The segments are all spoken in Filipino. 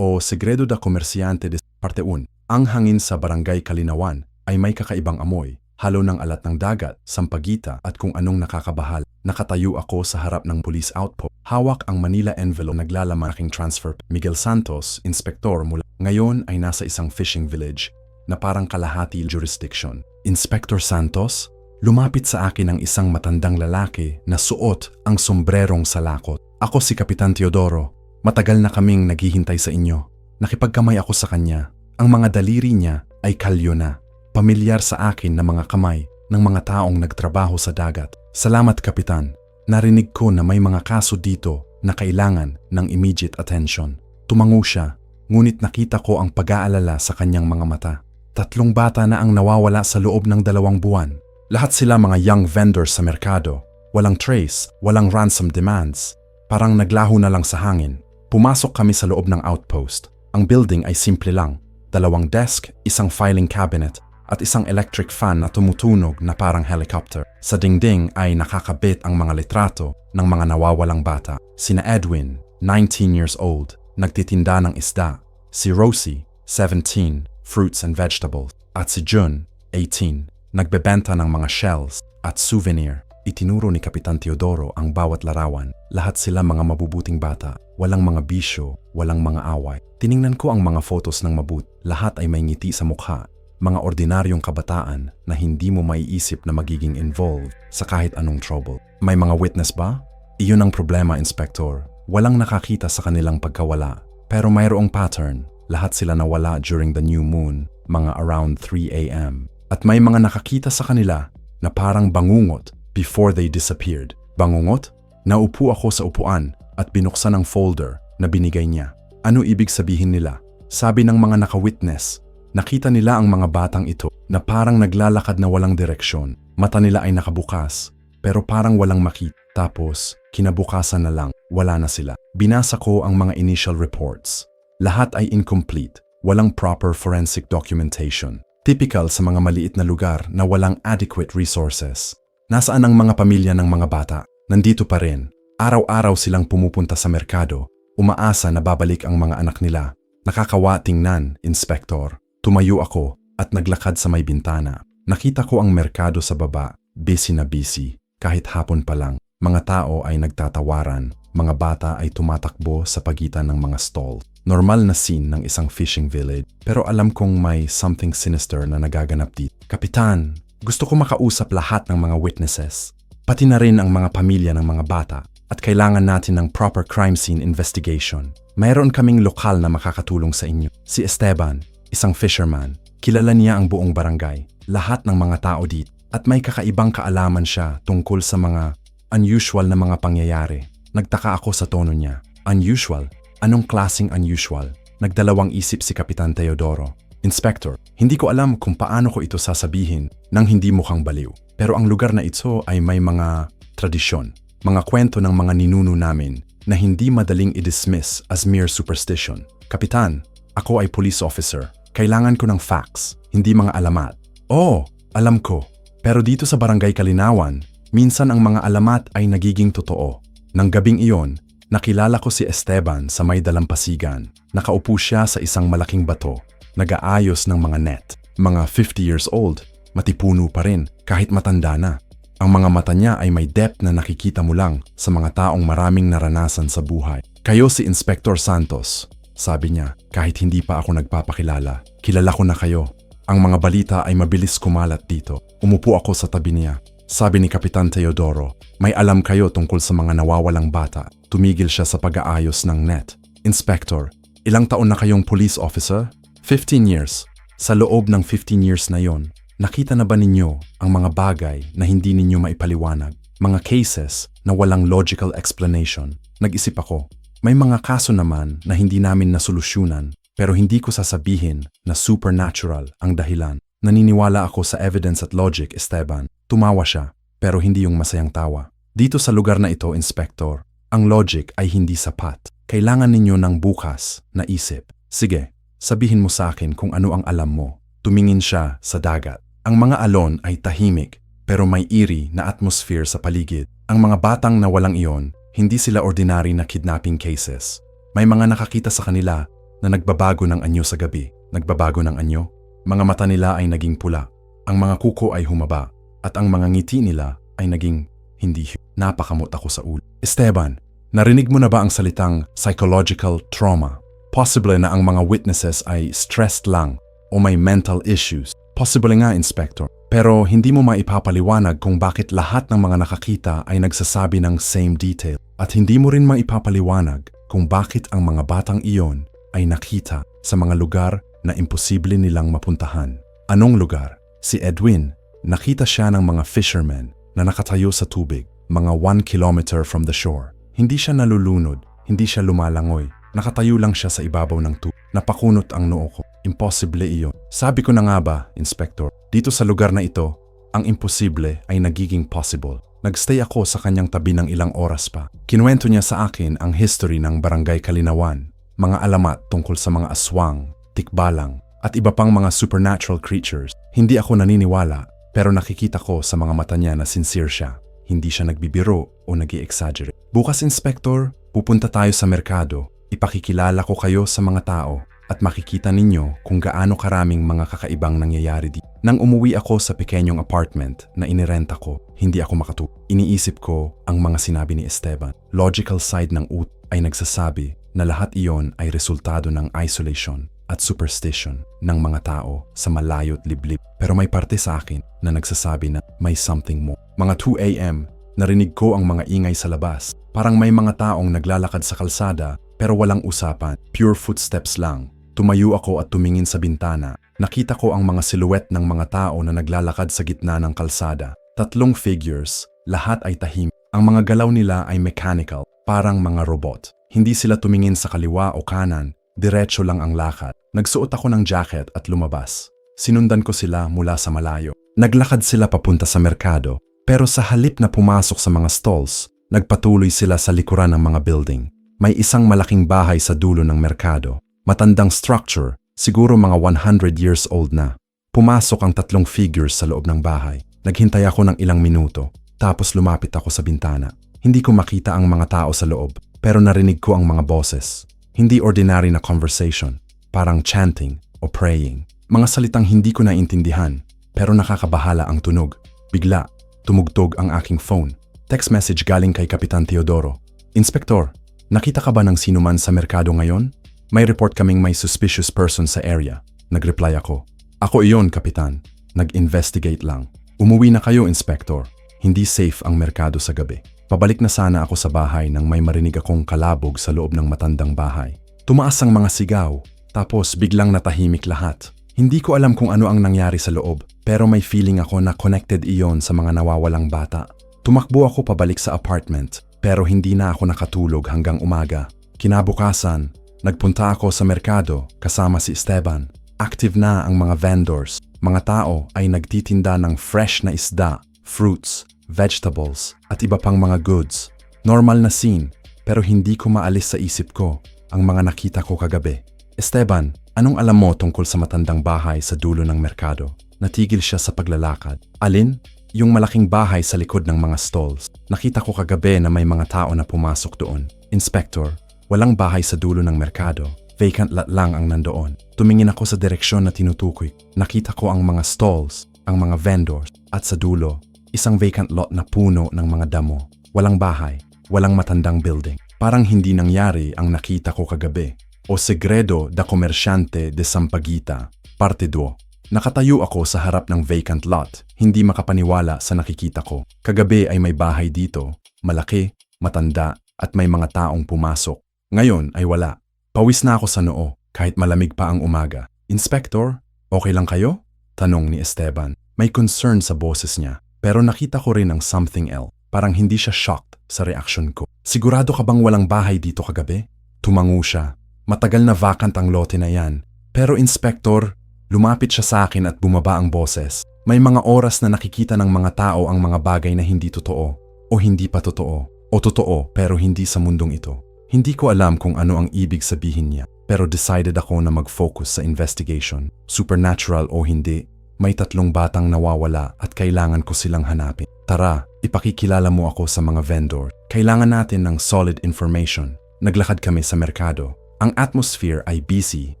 o Segredo da Komersyante de Parte 1. Ang hangin sa Barangay Kalinawan ay may kakaibang amoy, halo ng alat ng dagat, sampagita at kung anong nakakabahal. Nakatayo ako sa harap ng police outpost. Hawak ang Manila envelope, naglalaman aking transfer. Miguel Santos, inspektor mula. Ngayon ay nasa isang fishing village na parang kalahati jurisdiction. Inspector Santos, lumapit sa akin ang isang matandang lalaki na suot ang sombrerong salakot. Ako si Kapitan Teodoro. Matagal na kaming naghihintay sa inyo. Nakipagkamay ako sa kanya. Ang mga daliri niya ay kalyo na. Pamilyar sa akin na mga kamay ng mga taong nagtrabaho sa dagat. Salamat, Kapitan. Narinig ko na may mga kaso dito na kailangan ng immediate attention. Tumango siya, ngunit nakita ko ang pag-aalala sa kanyang mga mata. 3 bata na ang nawawala sa loob ng 2 buwan. Lahat sila mga young vendors sa merkado. Walang trace, walang ransom demands. Parang naglaho na lang sa hangin. Pumasok kami sa loob ng outpost. Ang building ay simple lang. 2 desk, isang filing cabinet, at isang electric fan na tumutunog na parang helicopter. Sa dingding ay nakakabit ang mga litrato ng mga nawawalang bata. Sina Edwin, 19 years old, nagtitinda ng isda. Si Rosie, 17, fruits and vegetables. At si Jun, 18, nagbebenta ng mga shells at souvenir. Itinuro ni Kapitan Teodoro ang bawat larawan. Lahat sila mga mabubuting bata. Walang mga bisyo, walang mga away. Tiningnan ko ang mga photos ng mabuti. Lahat ay may ngiti sa mukha. Mga ordinaryong kabataan na hindi mo maiisip na magiging involved sa kahit anong trouble. May mga witness ba? Iyon ang problema, Inspector. Walang nakakita sa kanilang pagkawala. Pero mayroong pattern. Lahat sila nawala during the new moon, mga around 3 a.m. At may mga nakakita sa kanila na parang bangungot before they disappeared. Bangungot? Naupo ako sa upuan at binuksan ang folder na binigay niya. Ano ibig sabihin nila? Sabi ng mga naka-witness, nakita nila ang mga batang ito na parang naglalakad na walang direksyon. Mata nila ay nakabukas, pero parang walang makita. Tapos, kinabukasan na lang, wala na sila. Binasa ko ang mga initial reports. Lahat ay incomplete, walang proper forensic documentation. Typical sa mga maliit na lugar na walang adequate resources. Nasaan ang mga pamilya ng mga bata? Nandito pa rin. Araw-araw silang pumupunta sa merkado, umaasa na babalik ang mga anak nila. Nakakawa tingnan, Inspector. Tumayo ako at naglakad sa may bintana. Nakita ko ang merkado sa baba, busy na busy. Kahit hapon pa lang, mga tao ay nagtatawaran. Mga bata ay tumatakbo sa pagitan ng mga stall. Normal na scene ng isang fishing village. Pero alam kong may something sinister na nagaganap dito. Kapitan, gusto ko makausap lahat ng mga witnesses. Pati na rin ang mga pamilya ng mga bata. At kailangan natin ng proper crime scene investigation. Mayroon kaming lokal na makakatulong sa inyo. Si Esteban, isang fisherman. Kilala niya ang buong barangay, lahat ng mga tao dito. At may kakaibang kaalaman siya tungkol sa mga unusual na mga pangyayari. Nagtaka ako sa tono niya. Unusual? Anong klaseng unusual? Nagdalawang isip si Kapitan Teodoro. Inspector, hindi ko alam kung paano ko ito sasabihin nang hindi mukhang baliw. Pero ang lugar na ito ay may mga tradisyon, mga kwento ng mga ninuno namin na hindi madaling i-dismiss as mere superstition. Kapitan, ako ay police officer. Kailangan ko ng facts, hindi mga alamat. Oo, alam ko. Pero dito sa Barangay Kalinawan, minsan ang mga alamat ay nagiging totoo. Nang gabing iyon, nakilala ko si Esteban sa may dalampasigan. Nakaupo siya sa isang malaking bato, nag-aayos ng mga net. Mga 50 years old, matipuno pa rin kahit matanda na. Ang mga mata niya ay may depth na nakikita mo lang sa mga taong maraming naranasan sa buhay. Kayo si Inspector Santos, sabi niya kahit hindi pa ako nagpapakilala. Kilala ko na kayo. Ang mga balita ay mabilis kumalat dito. Umupo ako sa tabi niya. Sabi ni Kapitan Teodoro, may alam kayo tungkol sa mga nawawalang bata. Tumigil siya sa pag-aayos ng net. Inspector, ilang taon na kayong police officer? 15 years. Sa loob ng 15 years na yon, nakita na ba ninyo ang mga bagay na hindi ninyo maipaliwanag? Mga cases na walang logical explanation? Nag-isip ako, may mga kaso naman na hindi namin nasolusyunan pero hindi ko sasabihin na supernatural ang dahilan. Naniniwala ako sa evidence at logic, Esteban. Tumawa siya, pero hindi yung masayang tawa. Dito sa lugar na ito, Inspector, ang logic ay hindi sapat. Kailangan ninyo ng bukas na isip. Sige, sabihin mo sa akin kung ano ang alam mo. Tumingin siya sa dagat. Ang mga alon ay tahimik, pero may eerie na atmosphere sa paligid. Ang mga batang nawalang iyon, hindi sila ordinary na kidnapping cases. May mga nakakita sa kanila na nagbabago ng anyo sa gabi. Nagbabago ng anyo? Mga mata nila ay naging pula, ang mga kuko ay humaba, at ang mga ngiti nila ay naging hindi. Napakamot ako sa ulo. Esteban, narinig mo na ba ang salitang psychological trauma? Possible na ang mga witnesses ay stressed lang o may mental issues. Possible nga, Inspector. Pero hindi mo maipapaliwanag kung bakit lahat ng mga nakakita ay nagsasabi ng same detail. At hindi mo rin maipapaliwanag kung bakit ang mga batang iyon ay nakita sa mga lugar na imposible nilang mapuntahan. Anong lugar? Si Edwin, nakita siya ng mga fishermen na nakatayo sa tubig, mga 1 kilometer from the shore. Hindi siya nalulunod, hindi siya lumalangoy. Nakatayo lang siya sa ibabaw ng tubig. Napakunot ang noo ko. Imposible iyon. Sabi ko na nga ba, Inspector, dito sa lugar na ito, ang imposible ay nagiging possible. Nagstay ako sa kanyang tabi ng ilang oras pa. Kinuwento niya sa akin ang history ng Barangay Kalinawan, mga alamat tungkol sa mga aswang, tikbalang, at iba pang mga supernatural creatures. Hindi ako naniniwala, pero nakikita ko sa mga mata niya na sincere siya. Hindi siya nagbibiro o nag-i-exaggerate. Bukas, Inspector, pupunta tayo sa merkado. Ipakikilala ko kayo sa mga tao at makikita ninyo kung gaano karaming mga kakaibang nangyayari dito. Nang umuwi ako sa pekenyong apartment na inirenta ko, hindi ako makatulog. Iniisip ko ang mga sinabi ni Esteban. Logical side ng utak ay nagsasabi na lahat iyon ay resultado ng isolation at superstition ng mga tao sa malayo't liblib. Pero may parte sa akin na nagsasabi na may something more. Mga 2 a.m., narinig ko ang mga ingay sa labas. Parang may mga taong naglalakad sa kalsada pero walang usapan. Pure footsteps lang. Tumayo ako at tumingin sa bintana. Nakita ko ang mga silhouette ng mga tao na naglalakad sa gitna ng kalsada. 3 figures, lahat ay tahimik. Ang mga galaw nila ay mechanical, parang mga robot. Hindi sila tumingin sa kaliwa o kanan, diretso lang ang lakad. Nagsuot ako ng jacket at lumabas. Sinundan ko sila mula sa malayo. Naglakad sila papunta sa merkado, pero sa halip na pumasok sa mga stalls, nagpatuloy sila sa likuran ng mga building. May isang malaking bahay sa dulo ng merkado. Matandang structure, siguro mga 100 years old na. Pumasok ang 3 figures sa loob ng bahay. Naghintay ako ng ilang minuto, tapos lumapit ako sa bintana. Hindi ko makita ang mga tao sa loob, pero narinig ko ang mga boses. Hindi ordinary na conversation, parang chanting o praying. Mga salitang hindi ko naintindihan, pero nakakabahala ang tunog. Bigla, tumugtog ang aking phone. Text message galing kay Kapitan Teodoro. Inspector, nakita ka ba ng sinuman sa merkado ngayon? May report kaming may suspicious person sa area. Nagreply ako. Ako iyon, Kapitan. Nag-investigate lang. Umuwi na kayo, Inspector. Hindi safe ang merkado sa gabi. Pabalik na sana ako sa bahay nang may marinig akong kalabog sa loob ng matandang bahay. Tumaas ang mga sigaw, tapos biglang natahimik lahat. Hindi ko alam kung ano ang nangyari sa loob, pero may feeling ako na connected iyon sa mga nawawalang bata. Tumakbo ako pabalik sa apartment, pero hindi na ako nakatulog hanggang umaga. Kinabukasan, nagpunta ako sa merkado kasama si Esteban. Active na ang mga vendors. Mga tao ay nagtitinda ng fresh na isda, fruits, vegetables, at iba pang mga goods. Normal na scene, pero hindi ko maalis sa isip ko ang mga nakita ko kagabi. Esteban, anong alam mo tungkol sa matandang bahay sa dulo ng merkado? Natigil siya sa paglalakad. Alin? Yung malaking bahay sa likod ng mga stalls. Nakita ko kagabi na may mga tao na pumasok doon. Inspector, walang bahay sa dulo ng merkado. Vacant lot lang ang nandoon. Tumingin ako sa direksyon na tinutukoy. Nakita ko ang mga stalls, ang mga vendors, at sa dulo, isang vacant lot na puno ng mga damo. Walang bahay, walang matandang building. Parang hindi nangyari ang nakita ko kagabi. O Segredo da Comerciante de Sampaguita, Parte 2. Nakatayo ako sa harap ng vacant lot, hindi makapaniwala sa nakikita ko. Kagabi ay may bahay dito, malaki, matanda, at may mga taong pumasok. Ngayon ay wala. Pawis na ako sa noo, kahit malamig pa ang umaga. Inspector, okay lang kayo? Tanong ni Esteban. May concern sa boses niya, pero nakita ko rin ang something else. Parang hindi siya shocked sa reaksyon ko. Sigurado ka bang walang bahay dito kagabi? Tumango siya. Matagal na vacant ang lote na yan. Pero Inspector, lumapit siya sa akin at bumaba ang boses. May mga oras na nakikita ng mga tao ang mga bagay na hindi totoo, o hindi pa totoo, o totoo pero hindi sa mundong ito. Hindi ko alam kung ano ang ibig sabihin niya, pero decided ako na mag-focus sa investigation. Supernatural o hindi, may 3 batang nawawala at kailangan ko silang hanapin. Tara, ipakikilala mo ako sa mga vendor. Kailangan natin ng solid information. Naglakad kami sa merkado. Ang atmosphere ay busy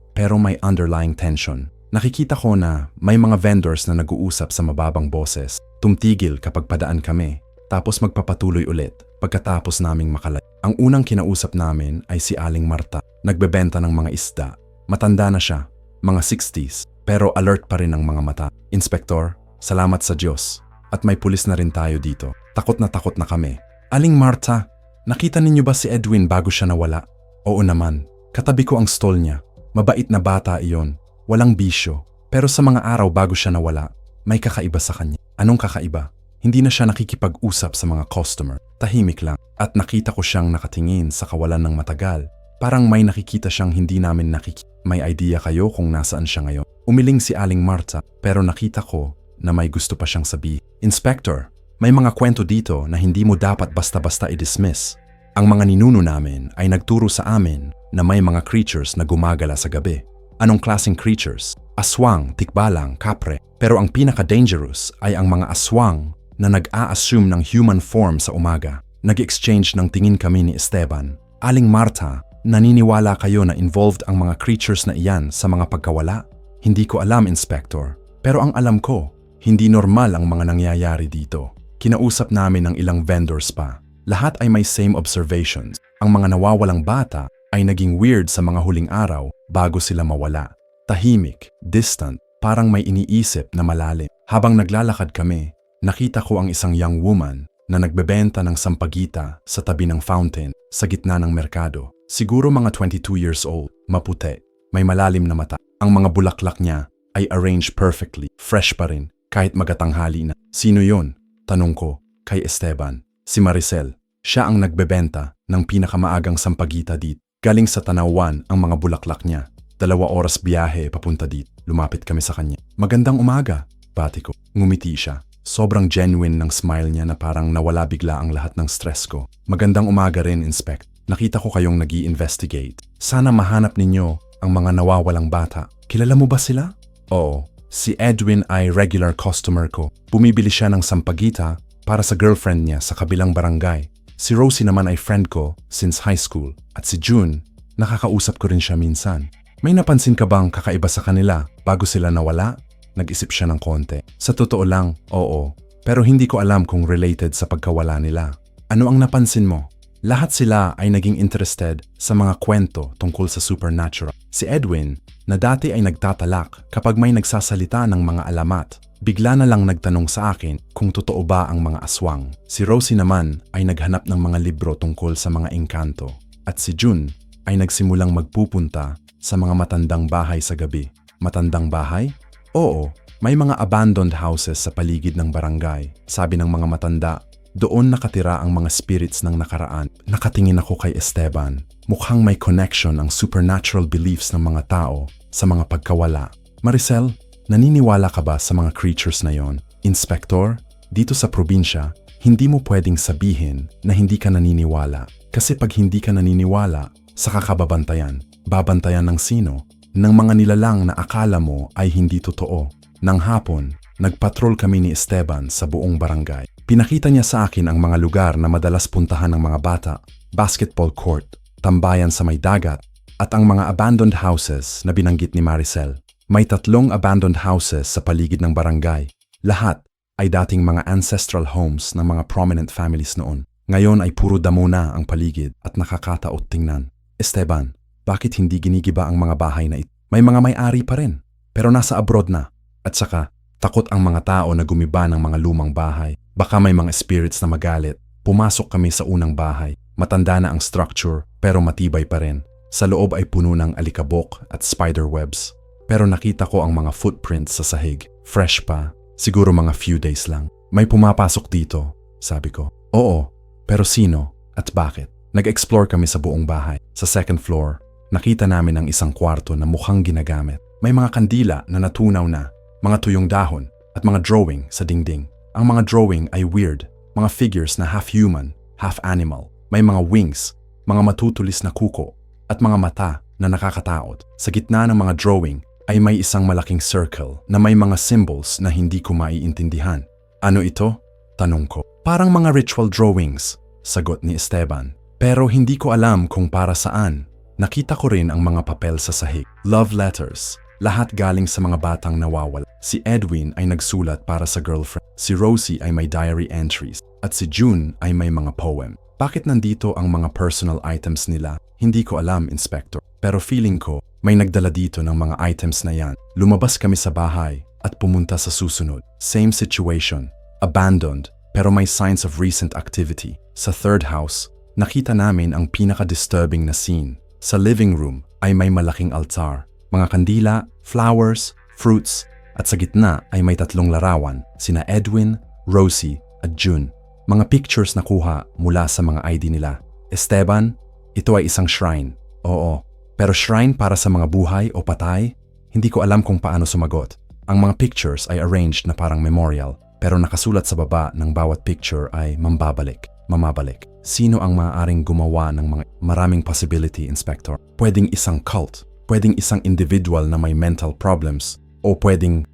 pero may underlying tension. Nakikita ko na may mga vendors na nag-uusap sa mababang boses. Tumtigil kapag padaan kami, tapos magpapatuloy ulit pagkatapos naming makalay. Ang unang kinausap namin ay si Aling Marta. Nagbebenta ng mga isda. Matanda na siya, mga 60s, pero alert pa rin ang mga mata. Inspektor, salamat sa Diyos. At may pulis na rin tayo dito. Takot na kami. Aling Marta, nakita ninyo ba si Edwin bago siya nawala? Oo naman. Katabi ko ang stall niya. Mabait na bata iyon. Walang bisyo. Pero sa mga araw bago siya nawala, may kakaiba sa kanya. Anong kakaiba? Hindi na siya nakikipag-usap sa mga customer. Tahimik lang. At nakita ko siyang nakatingin sa kawalan ng matagal. Parang may nakikita siyang hindi namin nakikita. May idea kayo kung nasaan siya ngayon? Umiling si Aling Marta, pero nakita ko na may gusto pa siyang sabihin. Inspector, may mga kwento dito na hindi mo dapat basta-basta i-dismiss. Ang mga ninuno namin ay nagturo sa amin na may mga creatures na gumagala sa gabi. Anong klaseng creatures? Aswang, tikbalang, kapre. Pero ang pinaka-dangerous ay ang mga aswang na nag-a-assume ng human form sa umaga. Nag-exchange ng tingin kami ni Esteban. Aling Marta, naniniwala kayo na involved ang mga creatures na iyan sa mga pagkawala? Hindi ko alam, Inspector. Pero ang alam ko, hindi normal ang mga nangyayari dito. Kinausap namin ang ilang vendors pa. Lahat ay may same observations. Ang mga nawawalang bata ay naging weird sa mga huling araw bago sila mawala. Tahimik, distant, parang may iniisip na malalim. Habang naglalakad kami, nakita ko ang isang young woman na nagbebenta ng sampagita sa tabi ng fountain sa gitna ng merkado. Siguro mga 22 years old, maputi, may malalim na mata. Ang mga bulaklak niya ay arranged perfectly, fresh pa rin, kahit magatanghali na. Sino yon? Tanong ko kay Esteban. Si Maricel. Siya ang nagbebenta ng pinakamaagang sampagita dito. Galing sa Tanawan ang mga bulaklak niya. 2 oras biyahe papunta dito. Lumapit kami sa kanya. Magandang umaga, bati ko. Ngumiti siya. Sobrang genuine ng smile niya na parang nawala bigla ang lahat ng stress ko. Magandang umaga rin, Inspect. Nakita ko kayong nag-i-investigate. Sana mahanap ninyo ang mga nawawalang bata. Kilala mo ba sila? Oo. Si Edwin ay regular customer ko. Bumibili siya ng sampagita para sa girlfriend niya sa kabilang barangay. Si Rosie naman ay friend ko since high school. At si June, nakakausap ko rin siya minsan. May napansin ka bang kakaiba sa kanila bago sila nawala? Nag-isip siya ng konti. Sa totoo lang, oo. Pero hindi ko alam kung related sa pagkawala nila. Ano ang napansin mo? Lahat sila ay naging interested sa mga kwento tungkol sa supernatural. Si Edwin, na dati ay nagtatalak kapag may nagsasalita ng mga alamat, bigla na lang nagtanong sa akin kung totoo ba ang mga aswang. Si Rosie naman ay naghanap ng mga libro tungkol sa mga engkanto. At si June ay nagsimulang magpupunta sa mga matandang bahay sa gabi. Matandang bahay? Oo, may mga abandoned houses sa paligid ng barangay. Sabi ng mga matanda, doon nakatira ang mga spirits ng nakaraan. Nakatingin ako kay Esteban. Mukhang may connection ang supernatural beliefs ng mga tao sa mga pagkawala. Maricel, naniniwala ka ba sa mga creatures na yon? Inspector, dito sa probinsya, hindi mo pwedeng sabihin na hindi ka naniniwala. Kasi pag hindi ka naniniwala, saka ka babantayan. Babantayan ng sino? Ng mga nilalang na akala mo ay hindi totoo. Nang hapon, nagpatrol kami ni Esteban sa buong barangay. Pinakita niya sa akin ang mga lugar na madalas puntahan ng mga bata, basketball court, tambayan sa may dagat, at ang mga abandoned houses na binanggit ni Maricel. May 3 abandoned houses sa paligid ng barangay. Lahat ay dating mga ancestral homes ng mga prominent families noon. Ngayon ay puro damo na ang paligid at nakakataot tingnan. Esteban, bakit hindi ginigiba ang mga bahay na ito? May mga may-ari pa rin, pero nasa abroad na. At saka, takot ang mga tao na gumiba ng mga lumang bahay. Baka may mga spirits na magalit. Pumasok kami sa unang bahay. Matanda na ang structure, pero matibay pa rin. Sa loob ay puno ng alikabok at spider webs. Pero nakita ko ang mga footprints sa sahig. Fresh pa, siguro mga few days lang. May pumapasok dito, sabi ko. Oo, pero sino at bakit? Nag-explore kami sa buong bahay. Sa second floor, nakita namin ang isang kwarto na mukhang ginagamit. May mga kandila na natunaw na, mga tuyong dahon, at mga drawing sa dingding. Ang mga drawing ay weird, mga figures na half human, half animal. May mga wings, mga matutulis na kuko, at mga mata na nakakataot. Sa gitna ng mga drawing ay may isang malaking circle na may mga symbols na hindi ko maiintindihan. Ano ito? Tanong ko. Parang mga ritual drawings, sagot ni Esteban. Pero hindi ko alam kung para saan. Nakita ko rin ang mga papel sa sahig. Love letters. Lahat galing sa mga batang nawawala. Si Edwin ay nagsulat para sa girlfriend. Si Rosie ay may diary entries. At si June ay may mga poem. Bakit nandito ang mga personal items nila? Hindi ko alam, Inspector. Pero feeling ko, may nagdala dito ng mga items na yan. Lumabas kami sa bahay at pumunta sa susunod. Same situation. Abandoned, pero may signs of recent activity. Sa third house, nakita namin ang pinaka-disturbing na scene. Sa living room ay may malaking altar. Mga kandila, flowers, fruits, at sa gitna ay may 3 larawan, sina Edwin, Rosie, at June. Mga pictures na kuha mula sa mga ID nila. Esteban, ito ay isang shrine. Oo, pero shrine para sa mga buhay o patay? Hindi ko alam kung paano sumagot. Ang mga pictures ay arranged na parang memorial, pero nakasulat sa baba ng bawat picture ay mambabalik, mamabalik. Sino ang maaaring gumawa ng mga maraming possibility, Inspector? Pwedeng isang cult, pwedeng isang individual na may mental problems, o pwedeng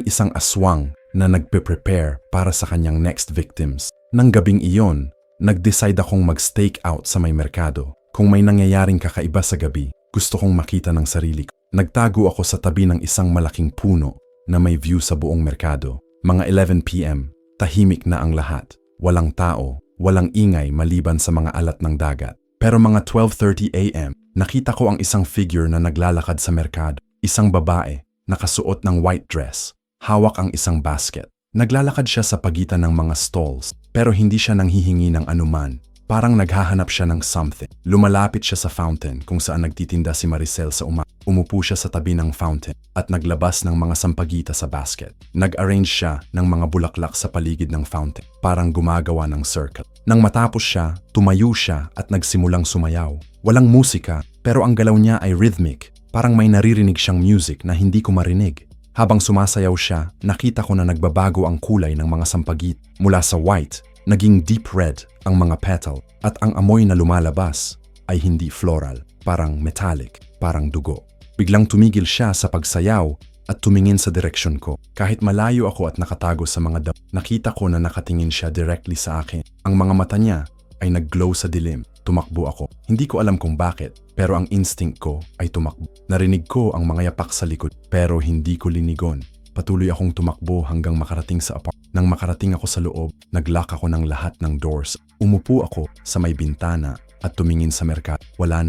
isang aswang na nagpe-prepare para sa kanyang next victims. Nang gabing iyon, nag-decide akong mag-stake out sa may merkado. Kung may nangyayaring kakaiba sa gabi, gusto kong makita ng sarili ko. Nagtago ako sa tabi ng isang malaking puno na may view sa buong merkado. Mga 11 p.m., tahimik na ang lahat. Walang tao, walang ingay maliban sa mga alat ng dagat. Pero mga 12:30 a.m., nakita ko ang isang figure na naglalakad sa merkado. Isang babae, nakasuot ng white dress. Hawak ang isang basket. Naglalakad siya sa pagitan ng mga stalls, pero hindi siya nanghihingi ng anuman. Parang naghahanap siya ng something. Lumalapit siya sa fountain kung saan nagtitinda si Maricel sa umaga. Umupo siya sa tabi ng fountain at naglabas ng mga sampagita sa basket. Nag-arrange siya ng mga bulaklak sa paligid ng fountain, parang gumagawa ng circle. Nang matapos siya, tumayo siya at nagsimulang sumayaw. Walang musika, pero ang galaw niya ay rhythmic. Parang may naririnig siyang music na hindi ko marinig. Habang sumasayaw siya, nakita ko na nagbabago ang kulay ng mga sampagit. Mula sa white, naging deep red ang mga petal at ang amoy na lumalabas ay hindi floral, parang metallic, parang dugo. Biglang tumigil siya sa pagsayaw at tumingin sa direksyon ko. Kahit malayo ako at nakatago sa mga nakita ko na nakatingin siya directly sa akin. Ang mga mata niya ay nag-glow sa dilim. Tumakbo ako. Hindi ko alam kung bakit, pero ang instinct ko ay tumakbo. Narinig ko ang mga yapak sa likod, pero hindi ko linigon. Patuloy akong tumakbo hanggang makarating sa apartment. Nang makarating ako sa loob, nag-lock ako ng lahat ng doors. Umupo ako sa may bintana at tumingin sa merkado. Wala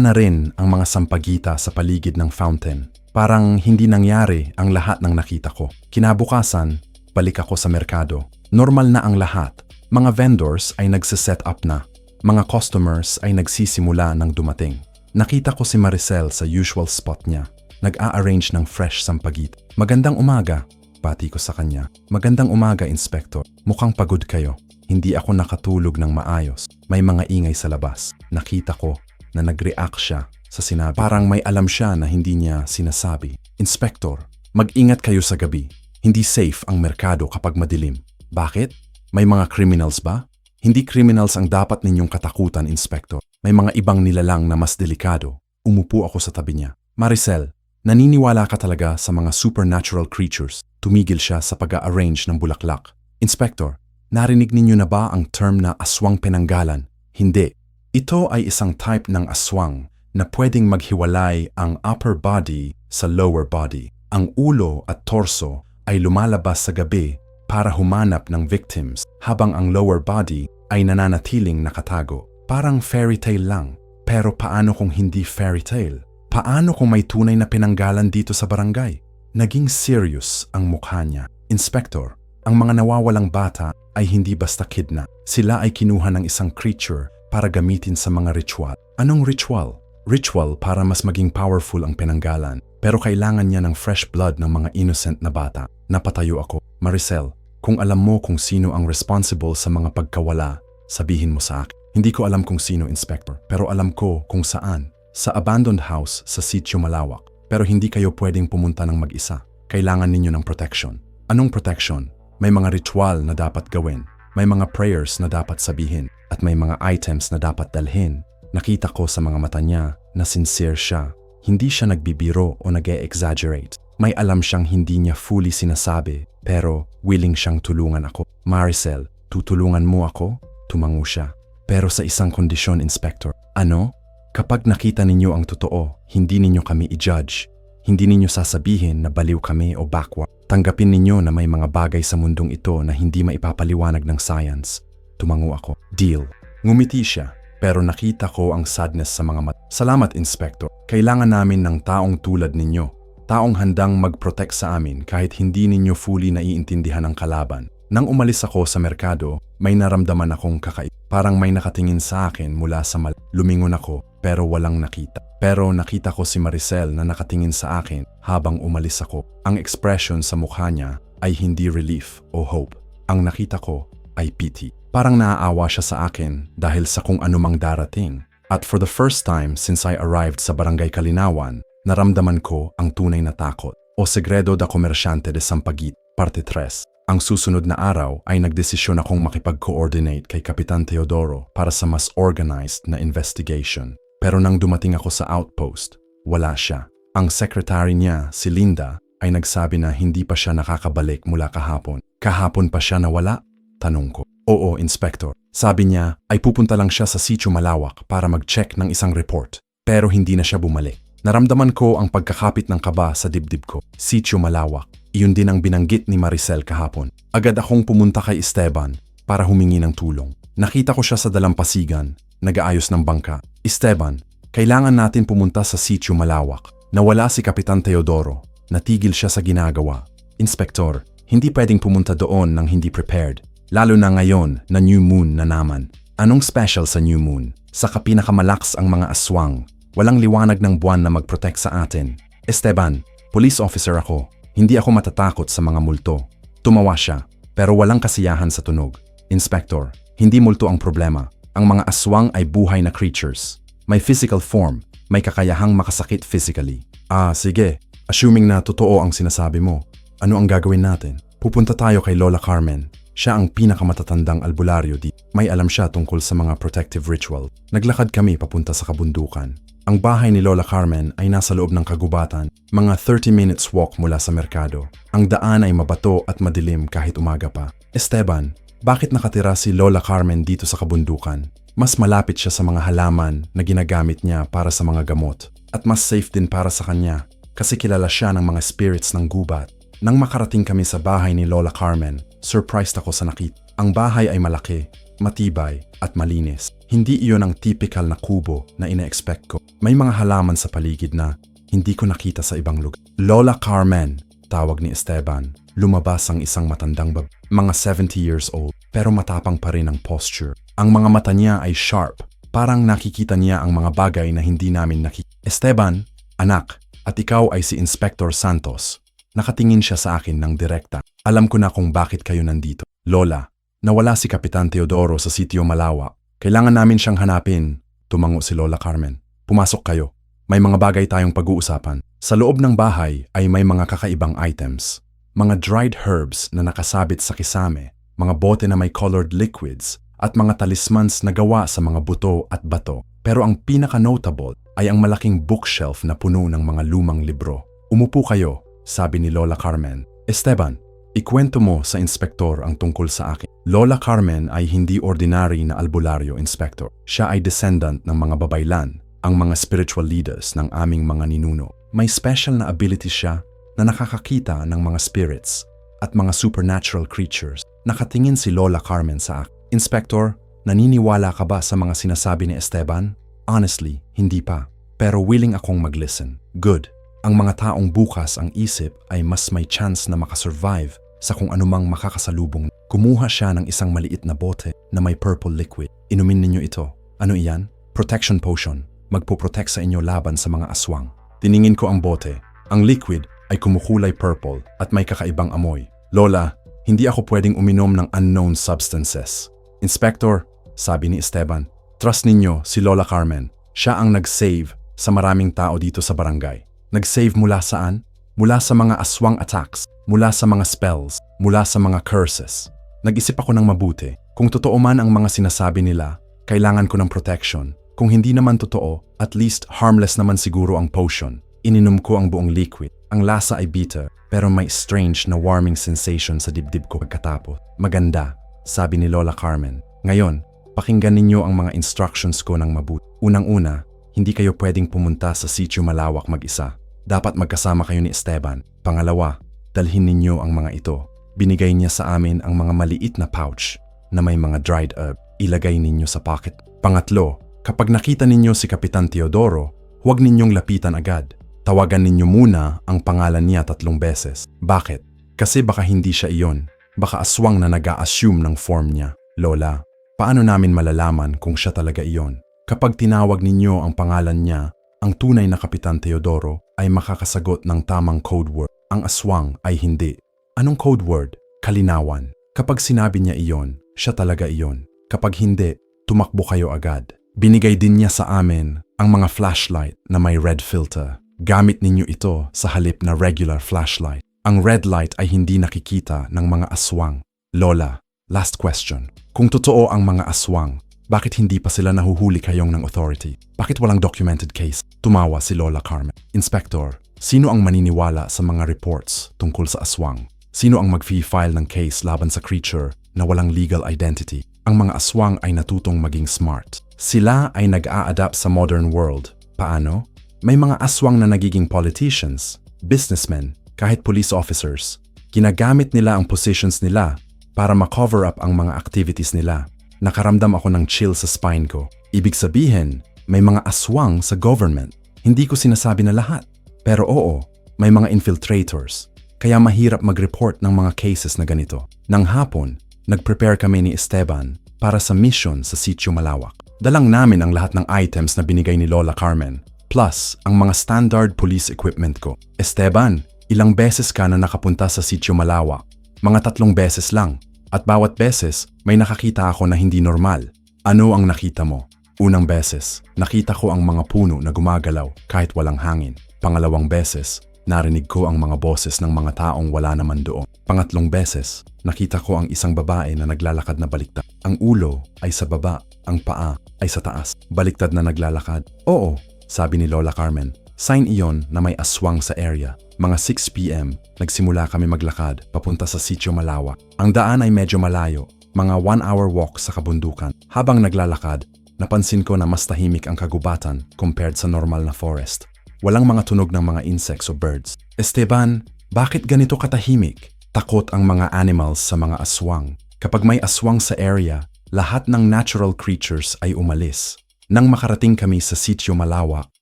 na rin ang mga sampagita sa paligid ng fountain. Parang hindi nangyari ang lahat ng nakita ko. Kinabukasan, balik ako sa merkado. Normal na ang lahat. Mga vendors ay nagsiset up na. Mga customers ay nagsisimula ng dumating. Nakita ko si Maricel sa usual spot niya. Nag-a-arrange ng fresh sampagita. Magandang umaga, pati ko sa kanya. Magandang umaga, Inspector. Mukhang pagod kayo. Hindi ako nakatulog ng maayos. May mga ingay sa labas. Nakita ko na nag-react siya sa sinabi. Parang may alam siya na hindi niya sinasabi. Inspector, mag-ingat kayo sa gabi. Hindi safe ang merkado kapag madilim. Bakit? May mga criminals ba? Hindi criminals ang dapat ninyong katakutan, Inspector. May mga ibang nilalang na mas delikado. Umupo ako sa tabi niya. Maricel, naniniwala ka talaga sa mga supernatural creatures? Tumigil siya sa pag-a-arrange ng bulaklak. Inspector, narinig ninyo na ba ang term na aswang penanggalan? Hindi. Ito ay isang type ng aswang na pwedeng maghiwalay ang upper body sa lower body. Ang ulo at torso ay lumalabas sa gabi para humanap ng victims habang ang lower body ay nananatiling nakatago. Parang fairy tale lang. Pero paano kung hindi fairy tale? Paano kung may tunay na penanggalan dito sa barangay? Naging serious ang mukha niya. Inspector, ang mga nawawalang bata ay hindi basta kidnap. Sila ay kinuha ng isang creature para gamitin sa mga ritual. Anong ritual? Ritual para mas maging powerful ang penanggalan. Pero kailangan niya ng fresh blood ng mga innocent na bata. Napatayo ako. Maricel, kung alam mo kung sino ang responsible sa mga pagkawala, sabihin mo sa akin. Hindi ko alam kung sino, Inspector, pero alam ko kung saan. Sa abandoned house sa sitio malawak. Pero hindi kayo pwedeng pumunta ng mag-isa. Kailangan ninyo ng protection. Anong protection? May mga ritual na dapat gawin. May mga prayers na dapat sabihin. At may mga items na dapat dalhin. Nakita ko sa mga mata niya na sincere siya. Hindi siya nagbibiro o nag-e-exaggerate. May alam siyang hindi niya fully sinasabi, pero willing siyang tulungan ako. Maricel, tutulungan mo ako? Tumango siya. Pero sa isang kondisyon, Inspector. Ano? Kapag nakita ninyo ang totoo, hindi ninyo kami i-judge. Hindi ninyo sasabihin na baliw kami o backward. Tanggapin ninyo na may mga bagay sa mundong ito na hindi maipapaliwanag ng science. Tumango ako. Deal. Ngumiti siya, pero nakita ko ang sadness sa mga mata. Salamat, Inspector. Kailangan namin ng taong tulad ninyo. Taong handang mag-protect sa amin kahit hindi ninyo fully naiintindihan ang kalaban. Nang umalis ako sa merkado, may naramdaman akong kakaiba. Parang may nakatingin sa akin mula sa Lumingon ako pero walang nakita. Pero nakita ko si Maricel na nakatingin sa akin habang umalis ako. Ang expression sa mukha niya ay hindi relief o hope. Ang nakita ko ay pity. Parang naaawa siya sa akin dahil sa kung anumang darating. At for the first time since I arrived sa Barangay Kalinawan, naramdaman ko ang tunay na takot. O Segredo da Komersyante de Sampaguita, Parte 3. Ang susunod na araw ay nagdesisyon akong makipag-coordinate kay Kapitan Teodoro para sa mas organized na investigation. Pero nang dumating ako sa outpost, wala siya. Ang secretary niya, si Linda, ay nagsabi na hindi pa siya nakakabalik mula kahapon. Kahapon pa siya nawala? Tanong ko. Oo, Inspector. Sabi niya ay pupunta lang siya sa Sitio Malawak para mag-check ng isang report. Pero hindi na siya bumalik. Naramdaman ko ang pagkakapit ng kaba sa dibdib ko. Sitio Malawak. Iyon din ang binanggit ni Maricel kahapon. Agad akong pumunta kay Esteban para humingi ng tulong. Nakita ko siya sa dalampasigan, nag-aayos ng bangka. Esteban, kailangan natin pumunta sa Sitio Malawak. Nawala si Kapitan Teodoro. Natigil siya sa ginagawa. Inspektor, hindi pwedeng pumunta doon nang hindi prepared. Lalo na ngayon na new moon na naman. Anong special sa new moon? Saka pinakamalaks ang mga aswang. Walang liwanag ng buwan na mag-protect sa atin. Esteban, police officer ako. Hindi ako matatakot sa mga multo. Tumawa siya, pero walang kasiyahan sa tunog. Inspector, hindi multo ang problema. Ang mga aswang ay buhay na creatures. May physical form, may kakayahang makasakit physically. Sige. Assuming na totoo ang sinasabi mo, ano ang gagawin natin? Pupunta tayo kay Lola Carmen. Siya ang pinakamatatandang albularyo di. May alam siya tungkol sa mga protective ritual. Naglakad kami papunta sa kabundukan. Ang bahay ni Lola Carmen ay nasa loob ng kagubatan, mga 30 minutes walk mula sa merkado. Ang daan ay mabato at madilim kahit umaga pa. Esteban, bakit nakatira si Lola Carmen dito sa kabundukan? Mas malapit siya sa mga halaman na ginagamit niya para sa mga gamot. At mas safe din para sa kanya kasi kilala siya ng mga spirits ng gubat. Nang makarating kami sa bahay ni Lola Carmen, surprised ako sa nakita. Ang bahay ay malaki, matibay at malinis. Hindi iyon ang typical na kubo na ina-expect ko. May mga halaman sa paligid na hindi ko nakita sa ibang lugar. Lola Carmen, tawag ni Esteban. Lumabas ang isang matandang mga 70 years old, pero matapang pa rin ang posture. Ang mga mata niya ay sharp, parang nakikita niya ang mga bagay na hindi namin nakikita. Esteban, anak, at ikaw ay si Inspector Santos. Nakatingin siya sa akin ng direkta. Alam ko na kung bakit kayo nandito. Lola, nawala si Kapitan Teodoro sa Sitio Malawak. Kailangan namin siyang hanapin. Tumango si Lola Carmen. Pumasok kayo. May mga bagay tayong pag-uusapan. Sa loob ng bahay ay may mga kakaibang items. Mga dried herbs na nakasabit sa kisame, mga bote na may colored liquids, at mga talismans na gawa sa mga buto at bato. Pero ang pinaka-notable ay ang malaking bookshelf na puno ng mga lumang libro. Umupo kayo, sabi ni Lola Carmen. Esteban, ikwento mo sa inspektor ang tungkol sa akin. Lola Carmen ay hindi ordinary na albularyo, Inspector. Siya ay descendant ng mga babaylan, ang mga spiritual leaders ng aming mga ninuno. May special na ability siya na nakakakita ng mga spirits at mga supernatural creatures. Nakatingin si Lola Carmen sa akin. Inspector, naniniwala ka ba sa mga sinasabi ni Esteban? Honestly, hindi pa. Pero willing akong mag-listen. Good. Ang mga taong bukas ang isip ay mas may chance na makasurvive sa kung anumang makakasalubong. Kumuha siya ng isang maliit na bote na may purple liquid. Inumin ninyo ito. Ano iyan? Protection potion. Magpo-protect sa inyo laban sa mga aswang. Tiningin ko ang bote. Ang liquid ay kumukulay purple at may kakaibang amoy. Lola, hindi ako pwedeng uminom ng unknown substances. Inspector, sabi ni Esteban, trust ninyo si Lola Carmen. Siya ang nag-save sa maraming tao dito sa barangay. Nag-save mula saan? Mula sa mga aswang attacks, mula sa mga spells, mula sa mga curses. Nag-isip ako ng mabuti. Kung totoo man ang mga sinasabi nila, kailangan ko ng protection. Kung hindi naman totoo, at least harmless naman siguro ang potion. Ininom ko ang buong liquid. Ang lasa ay bitter, pero may strange na warming sensation sa dibdib ko pagkatapos. Maganda, sabi ni Lola Carmen. Ngayon, Pakinggan ninyo ang mga instructions ko ng mabuti. Unang-una, hindi kayo pwedeng pumunta sa Sitio Malawak mag-isa. Dapat magkasama kayo ni Esteban. Pangalawa, dalhin ninyo ang mga ito. Binigay niya sa amin ang mga maliit na pouch na may mga dried herb. Ilagay ninyo sa pocket. Pangatlo, kapag nakita ninyo si Kapitan Teodoro, huwag ninyong lapitan agad. Tawagan ninyo muna ang pangalan niya 3 beses. Bakit? Kasi baka hindi siya iyon. Baka aswang na nag-a-assume ng form niya. Lola, paano namin malalaman kung siya talaga iyon? Kapag tinawag ninyo ang pangalan niya, ang tunay na Kapitan Teodoro ay makakasagot ng tamang code word. Ang aswang ay hindi. Anong code word? Kalinawan. Kapag sinabi niya iyon, siya talaga iyon. Kapag hindi, tumakbo kayo agad. Binigay din niya sa amin ang mga flashlight na may red filter. Gamit ninyo ito sa halip na regular flashlight. Ang red light ay hindi nakikita ng mga aswang. Lola, last question. Kung totoo ang mga aswang, bakit hindi pa sila nahuhuli kayong ng authority? Bakit walang documented case? Tumawa si Lola Carmen. Inspector, sino ang maniniwala sa mga reports tungkol sa aswang? Sino ang mag-file ng case laban sa creature na walang legal identity? Ang mga aswang ay natutong maging smart. Sila ay nag-a-adapt sa modern world. Paano? May mga aswang na nagiging politicians, businessmen, kahit police officers. Ginagamit nila ang positions nila para ma-cover up ang mga activities nila. Nakaramdam ako ng chill sa spine ko. Ibig sabihin, may mga aswang sa government. Hindi ko sinasabi na lahat. Pero oo, may mga infiltrators. Kaya mahirap mag-report ng mga cases na ganito. Nang hapon, nag-prepare kami ni Esteban para sa mission sa Sitio Malawak. Dalang namin ang lahat ng items na binigay ni Lola Carmen, plus ang mga standard police equipment ko. Esteban, ilang beses ka na nakapunta sa Sitio Malawak? Mga 3 beses lang. At bawat beses, may nakakita ako na hindi normal. Ano ang nakita mo? Unang beses, nakita ko ang mga puno na gumagalaw kahit walang hangin. Pangalawang beses, narinig ko ang mga boses ng mga taong wala naman doon. Pangatlong beses, nakita ko ang isang babae na naglalakad na baliktad. Ang ulo ay sa baba, ang paa ay sa taas. Baliktad na naglalakad. Oo, sabi ni Lola Carmen. Sign iyon na may aswang sa area. Mga 6 p.m., nagsimula kami maglakad papunta sa Sitio Malawak. Ang daan ay medyo malayo, mga 1-hour walk sa kabundukan. Habang naglalakad, napansin ko na mas tahimik ang kagubatan compared sa normal na forest. Walang mga tunog ng mga insects o birds. Esteban, bakit ganito katahimik? Takot ang mga animals sa mga aswang. Kapag may aswang sa area, lahat ng natural creatures ay umalis. Nang makarating kami sa Sitio Malawak,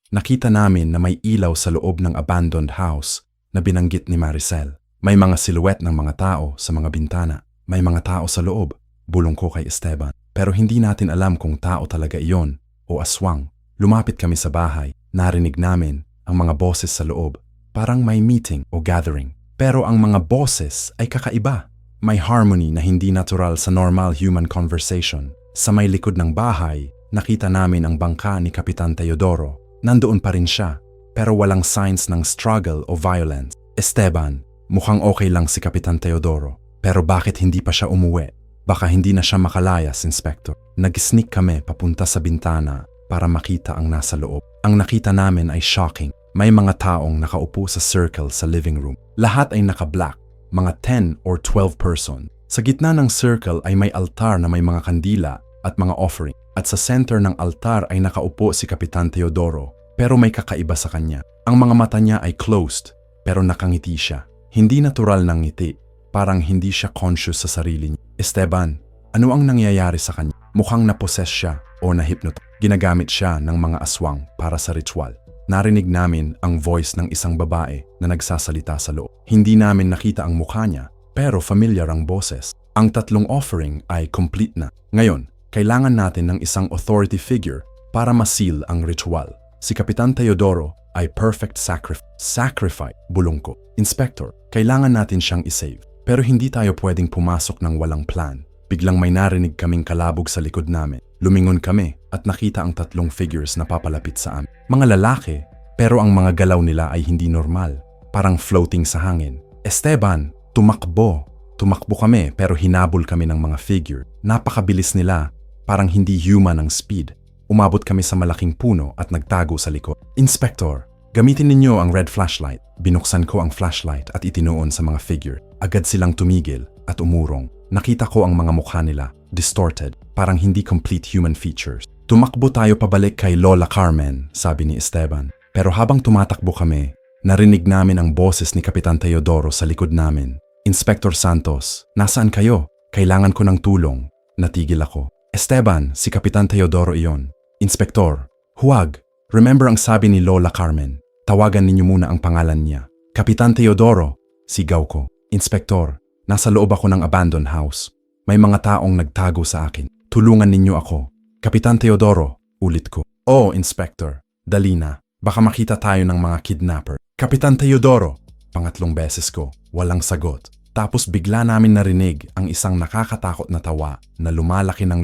nakita namin na may ilaw sa loob ng abandoned house na binanggit ni Maricel. May mga silhouette ng mga tao sa mga bintana. May mga tao sa loob, bulong ko kay Esteban. Pero hindi natin alam kung tao talaga iyon o aswang. Lumapit kami sa bahay, narinig namin ang mga boses sa loob. Parang may meeting o gathering. Pero ang mga boses ay kakaiba. May harmony na hindi natural sa normal human conversation. Sa may likod ng bahay, nakita namin ang bangka ni Kapitan Teodoro. Nandoon pa rin siya, pero walang signs ng struggle o violence. Esteban, mukhang okay lang si Kapitan Teodoro. Pero bakit hindi pa siya umuwi? Baka hindi na siya makalayas, Inspector. Nag-sneak kami papunta sa bintana para makita ang nasa loob. Ang nakita namin ay shocking. May mga taong nakaupo sa circle sa living room. Lahat ay naka-black, mga 10 or 12 person. Sa gitna ng circle ay may altar na may mga kandila at mga offering. At sa center ng altar ay nakaupo si Kapitan Teodoro, pero may kakaiba sa kanya. Ang mga mata niya ay closed, pero nakangiti siya. Hindi natural ng ngiti, parang hindi siya conscious sa sarili niya. Esteban, ano ang nangyayari sa kanya? Mukhang napossess siya o na-hypnotize. Ginagamit siya ng mga aswang para sa ritual. Narinig namin ang voice ng isang babae na nagsasalita sa loob. Hindi namin nakita ang mukha niya, pero familiar ang boses. Ang 3 offering ay complete na. Ngayon, kailangan natin ng isang authority figure para ma-seal ang ritual. Si Kapitan Teodoro ay perfect sacrifice, bulong ko. Inspector, kailangan natin siyang isave. Pero hindi tayo pwedeng pumasok ng walang plan. Biglang may narinig kaming kalabog sa likod namin. Lumingon kami at nakita ang 3 figures na papalapit sa amin. Mga lalaki, pero ang mga galaw nila ay hindi normal. Parang floating sa hangin. Esteban, tumakbo. Tumakbo kami pero hinabol kami ng mga figure. Napakabilis nila, parang hindi human ang speed. Umabot kami sa malaking puno at nagtago sa likod. Inspector, gamitin ninyo ang red flashlight. Binuksan ko ang flashlight at itinuon sa mga figure. Agad silang tumigil at umurong. Nakita ko ang mga mukha nila. distorted, parang hindi complete human features. Tumakbo tayo pabalik kay Lola Carmen, sabi ni Esteban. Pero habang tumatakbo kami, narinig namin ang boses ni Kapitan Teodoro sa likod namin. Inspector Santos, nasaan kayo? Kailangan ko ng tulong. Natigil ako. Esteban, si Kapitan Teodoro iyon. Inspektor, huwag. Remember ang sabi ni Lola Carmen. Tawagan ninyo muna ang pangalan niya. Kapitan Teodoro, sigaw ko. Inspektor, nasa loob ako ng abandoned house. May mga taong nagtago sa akin. Tulungan ninyo ako. Kapitan Teodoro, ulit ko. Oh, Inspector, dali na. Baka makita tayo ng mga kidnapper. Kapitan Teodoro, pangatlong beses ko, walang sagot. Tapos bigla namin narinig ang isang nakakatakot na tawa na lumalaki ng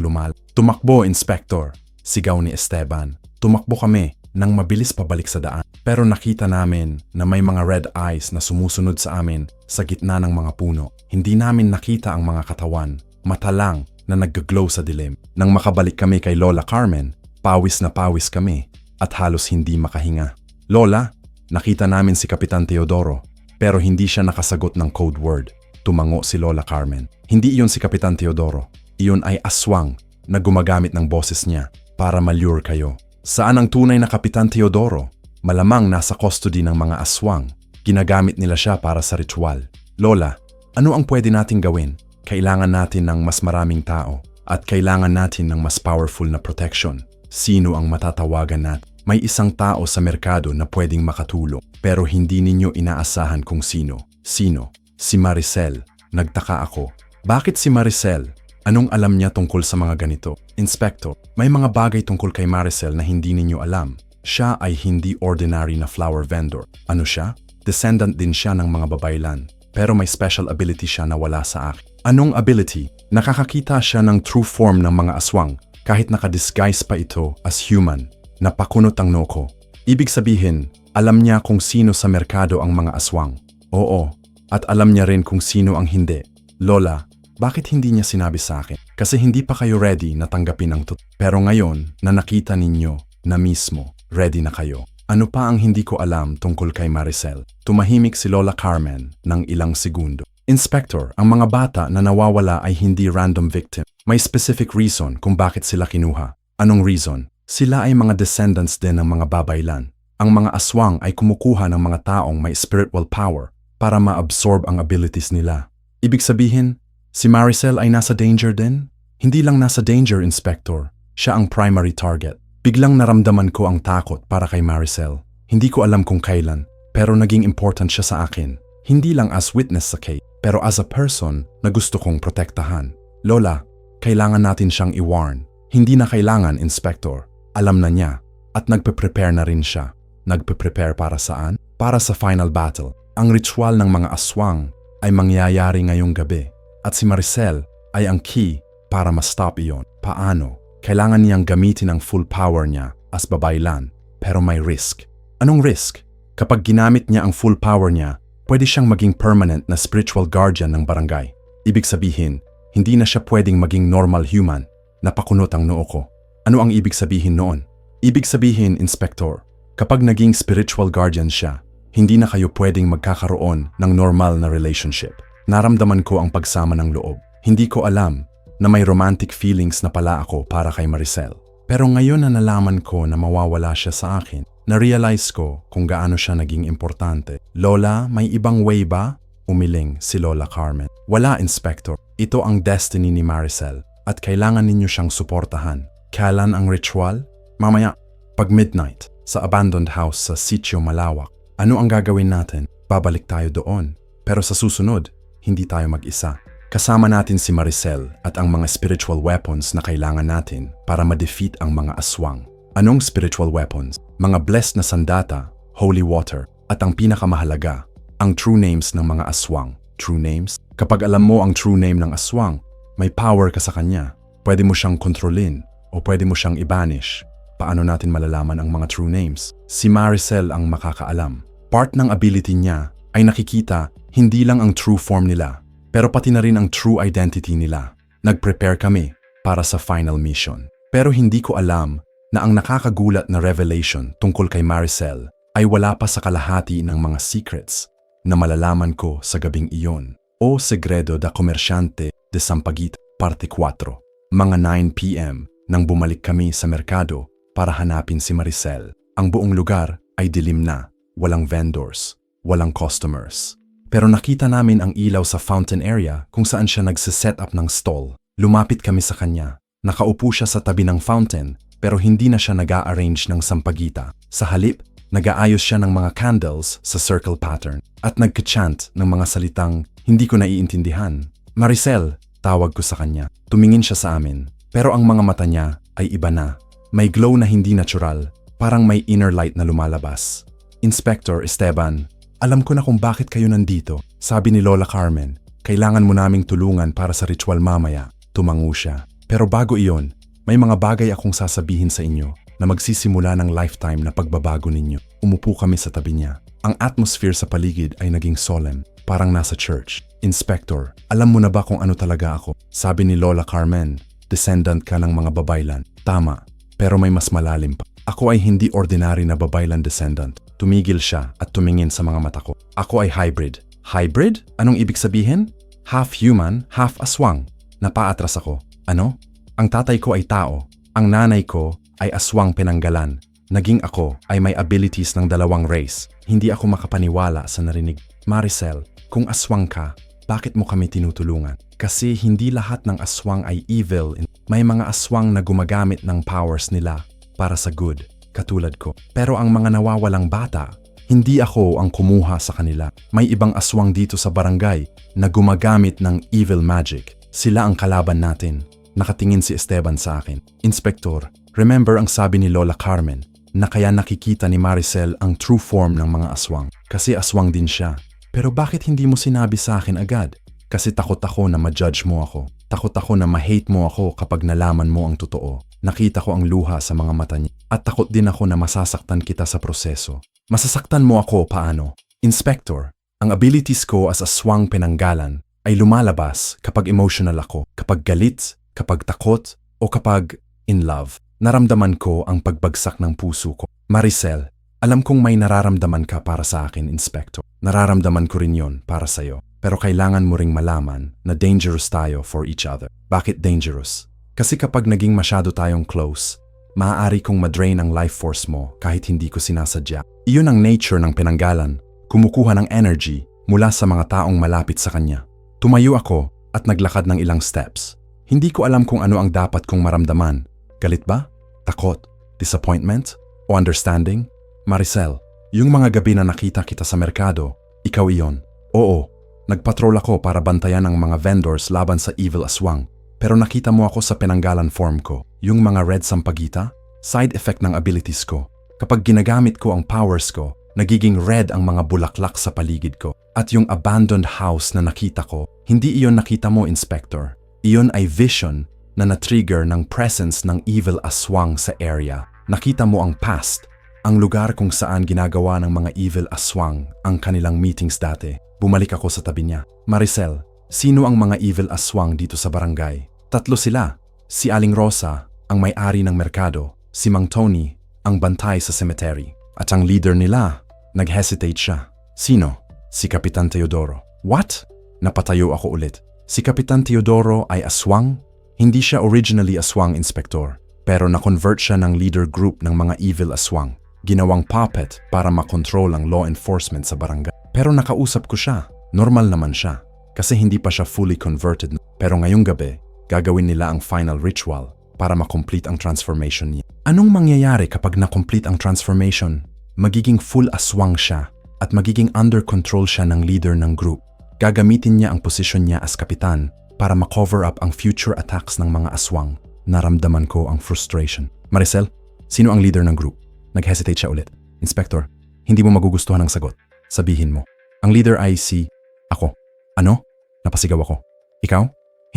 Tumakbo, Inspector, sigaw ni Esteban. Tumakbo kami nang mabilis pabalik sa daan. Pero nakita namin na may mga red eyes na sumusunod sa amin sa gitna ng mga puno. Hindi namin nakita ang mga katawan, mata lang na nag-glow sa dilim. Nang makabalik kami kay Lola Carmen, pawis na pawis kami at halos hindi makahinga. Lola, nakita namin si Kapitan Teodoro pero hindi siya nakasagot ng code word. Tumango si Lola Carmen. Hindi iyon si Kapitan Teodoro. Iyon ay aswang na gumagamit ng boses niya para malure kayo. Saan ang tunay na Kapitan Teodoro? Malamang nasa custody ng mga aswang. Ginagamit nila siya para sa ritual. Lola, ano ang pwede nating gawin? Kailangan natin ng mas maraming tao at kailangan natin ng mas powerful na protection. Sino ang matatawagan natin? May isang tao sa merkado na pwedeng makatulong pero hindi ninyo inaasahan kung sino. Sino? Si Maricel. Nagtaka ako. Bakit si Maricel? Anong alam niya tungkol sa mga ganito? Inspector, may mga bagay tungkol kay Maricel na hindi ninyo alam. Siya ay hindi ordinary na flower vendor. Ano siya? Descendant din siya ng mga babaylan. Pero may special ability siya na wala sa akin. Anong ability? Nakakakita siya ng true form ng mga aswang kahit nakadisguise pa ito as human. Napakunot ang noo ko. Ibig sabihin, alam niya kung sino sa merkado ang mga aswang. Oo, at alam niya rin kung sino ang hindi. Lola, bakit hindi niya sinabi sa akin? Kasi hindi pa kayo ready na tanggapin ang Pero ngayon na nakita ninyo na mismo, ready na kayo. Ano pa ang hindi ko alam tungkol kay Maricel? Tumahimik si Lola Carmen ng ilang segundo. Inspector, ang mga bata na nawawala ay hindi random victim. May specific reason kung bakit sila kinuha. Anong reason? Sila ay mga descendants din ng mga babaylan. Ang mga aswang ay kumukuha ng mga taong may spiritual power para ma-absorb ang abilities nila. Ibig sabihin, si Maricel ay nasa danger din? Hindi lang nasa danger, Inspector. Siya ang primary target. Biglang naramdaman ko ang takot para kay Maricel. Hindi ko alam kung kailan, pero naging important siya sa akin. Hindi lang as witness sa case, pero as a person na gusto kong protektahan. Lola, kailangan natin siyang i-warn. Hindi na kailangan, Inspector. Alam na niya at nagpe-prepare na rin siya. Nagpe-prepare para saan? Para sa final battle. Ang ritual ng mga aswang ay mangyayari ngayong gabi at si Maricel ay ang key para ma-stop iyon. Paano? Kailangan niyang gamitin ang full power niya as babaylan pero may risk. Anong risk? Kapag ginamit niya ang full power niya, pwede siyang maging permanent na spiritual guardian ng barangay. Ibig sabihin, hindi na siya pwedeng maging normal human. Napakunot ang noo ko. Ano ang ibig sabihin noon? Ibig sabihin, Inspector, kapag naging spiritual guardian siya, hindi na kayo pwedeng magkakaroon ng normal na relationship. Naramdaman ko ang pagsama ng loob. Hindi ko alam na may romantic feelings na pala ako para kay Maricel. Pero ngayon na nalaman ko na mawawala siya sa akin, na-realize ko kung gaano siya naging importante. Lola, may ibang way ba? Umiling si Lola Carmen. Wala, Inspector. Ito ang destiny ni Maricel at kailangan ninyo siyang suportahan. Kailan ang ritual? Mamaya, pag midnight, sa abandoned house sa Sitio Malawak. Ano ang gagawin natin? Babalik tayo doon. Pero sa susunod, hindi tayo mag-isa. Kasama natin si Maricel at ang mga spiritual weapons na kailangan natin para ma-defeat ang mga aswang. Anong spiritual weapons? Mga blessed na sandata, holy water, at ang pinakamahalaga, ang true names ng mga aswang. True names? Kapag alam mo ang true name ng aswang, may power ka sa kanya. Pwede mo siyang kontrolin o pwede mo siyang i-banish. Paano natin malalaman ang mga true names? Si Maricel ang makakaalam. Part ng ability niya ay nakikita hindi lang ang true form nila, pero pati na rin ang true identity nila. Nag-prepare kami para sa final mission. Pero hindi ko alam na ang nakakagulat na revelation tungkol kay Maricel ay wala pa sa kalahati ng mga secrets na malalaman ko sa gabing iyon. O Segredo da Comerciante de Sampaguita, Parte 4. Mga 9 p.m. nang bumalik kami sa merkado para hanapin si Maricel. Ang buong lugar ay dilim na, walang vendors, walang customers. Pero nakita namin ang ilaw sa fountain area kung saan siya nagsiset up ng stall. Lumapit kami sa kanya. Nakaupo siya sa tabi ng fountain pero hindi na siya nag-a-arrange ng sampagita. Sa halip, nag-aayos siya ng mga candles sa circle pattern at nagka-chant ng mga salitang hindi ko naiintindihan. Maricel, tawag ko sa kanya. Tumingin siya sa amin. Pero ang mga mata niya ay iba na. May glow na hindi natural, parang may inner light na lumalabas. Inspector Esteban, alam ko na kung bakit kayo nandito. Sabi ni Lola Carmen, kailangan mo naming tulungan para sa ritual mamaya. Tumango siya. Pero bago iyon, may mga bagay akong sasabihin sa inyo na magsisimula ng lifetime na pagbabago ninyo. Umupo kami sa tabi niya. Ang atmosphere sa paligid ay naging solemn, parang nasa church. Inspector, alam mo na ba kung ano talaga ako? Sabi ni Lola Carmen, descendant ka ng mga babaylan. Tama, pero may mas malalim pa. Ako ay hindi ordinary na babaylan descendant. Tumigil siya at tumingin sa mga mata ko. Ako ay hybrid. Hybrid? Anong ibig sabihin? Half human, half aswang. Napaatras ako. Ano? Ang tatay ko ay tao. Ang nanay ko ay aswang penanggalan. Naging ako ay may abilities ng dalawang race. Hindi ako makapaniwala sa narinig. Maricel, kung aswang ka, bakit mo kami tinutulungan? Kasi hindi lahat ng aswang ay evil. May mga aswang na gumagamit ng powers nila para sa good, katulad ko. Pero ang mga nawawalang bata, hindi ako ang kumuha sa kanila. May ibang aswang dito sa barangay na gumagamit ng evil magic. Sila ang kalaban natin. Nakatingin si Esteban sa akin. Inspector, remember ang sabi ni Lola Carmen na kaya nakikita ni Maricel ang true form ng mga aswang. Kasi aswang din siya. Pero bakit hindi mo sinabi sa akin agad? Kasi takot ako na ma-judge mo ako. Takot ako na ma-hate mo ako kapag nalaman mo ang totoo. Nakita ko ang luha sa mga mata niya. At takot din ako na masasaktan kita sa proseso. Masasaktan mo ako paano? Inspector, ang abilities ko as aswang penanggalan ay lumalabas kapag emotional ako, kapag galit, kapag takot, o kapag in love. Naramdaman ko ang pagbagsak ng puso ko. Maricel, alam kong may nararamdaman ka para sa akin, Inspector. Nararamdaman ko rin yon para sa'yo. Pero kailangan mo ring malaman na dangerous tayo for each other. Bakit dangerous? Kasi kapag naging masyado tayong close, maaari kong madrain ang life force mo kahit hindi ko sinasadya. Iyon ang nature ng penanggalan. Kumukuha ng energy mula sa mga taong malapit sa kanya. Tumayo ako at naglakad ng ilang steps. Hindi ko alam kung ano ang dapat kong maramdaman. Galit ba? Takot? Disappointment? O understanding? Maricel, yung mga gabi na nakita kita sa merkado, ikaw iyon. Oo, nagpatrol ako para bantayan ang mga vendors laban sa evil aswang. Pero nakita mo ako sa penanggalan form ko. Yung mga red sampagita, side effect ng abilities ko. Kapag ginagamit ko ang powers ko, nagiging red ang mga bulaklak sa paligid ko. At yung abandoned house na nakita ko, hindi iyon nakita mo, Inspector. Iyon ay vision na na-trigger ng presence ng evil aswang sa area. Nakita mo ang past, ang lugar kung saan ginagawa ng mga evil aswang ang kanilang meetings dati. Bumalik ako sa tabi niya. Maricel, sino ang mga evil aswang dito sa barangay? 3 sila. Si Aling Rosa, ang may-ari ng merkado. Si Mang Tony, ang bantay sa cemetery. At ang leader nila, nag-hesitate siya. Sino? Si Kapitan Teodoro. What? Napatayo ako ulit. Si Kapitan Teodoro ay aswang? Hindi siya originally aswang, Inspector. Pero na-convert siya ng leader group ng mga evil aswang. Ginawang puppet para makontrol ang law enforcement sa barangay. Pero nakausap ko siya. Normal naman siya. Kasi hindi pa siya fully converted. Pero ngayong gabi, gagawin nila ang final ritual para makomplete ang transformation niya. Anong mangyayari kapag na-complete ang transformation? Magiging full aswang siya at magiging under control siya ng leader ng group. Gagamitin niya ang posisyon niya as kapitan para ma-cover up ang future attacks ng mga aswang. Naramdaman ko ang frustration. Maricel, sino ang leader ng group? Nag-hesitate siya ulit. Inspector, hindi mo magugustuhan ang sagot. Sabihin mo. Ang leader ay si... Ako. Ano? Napasigaw ako. Ikaw?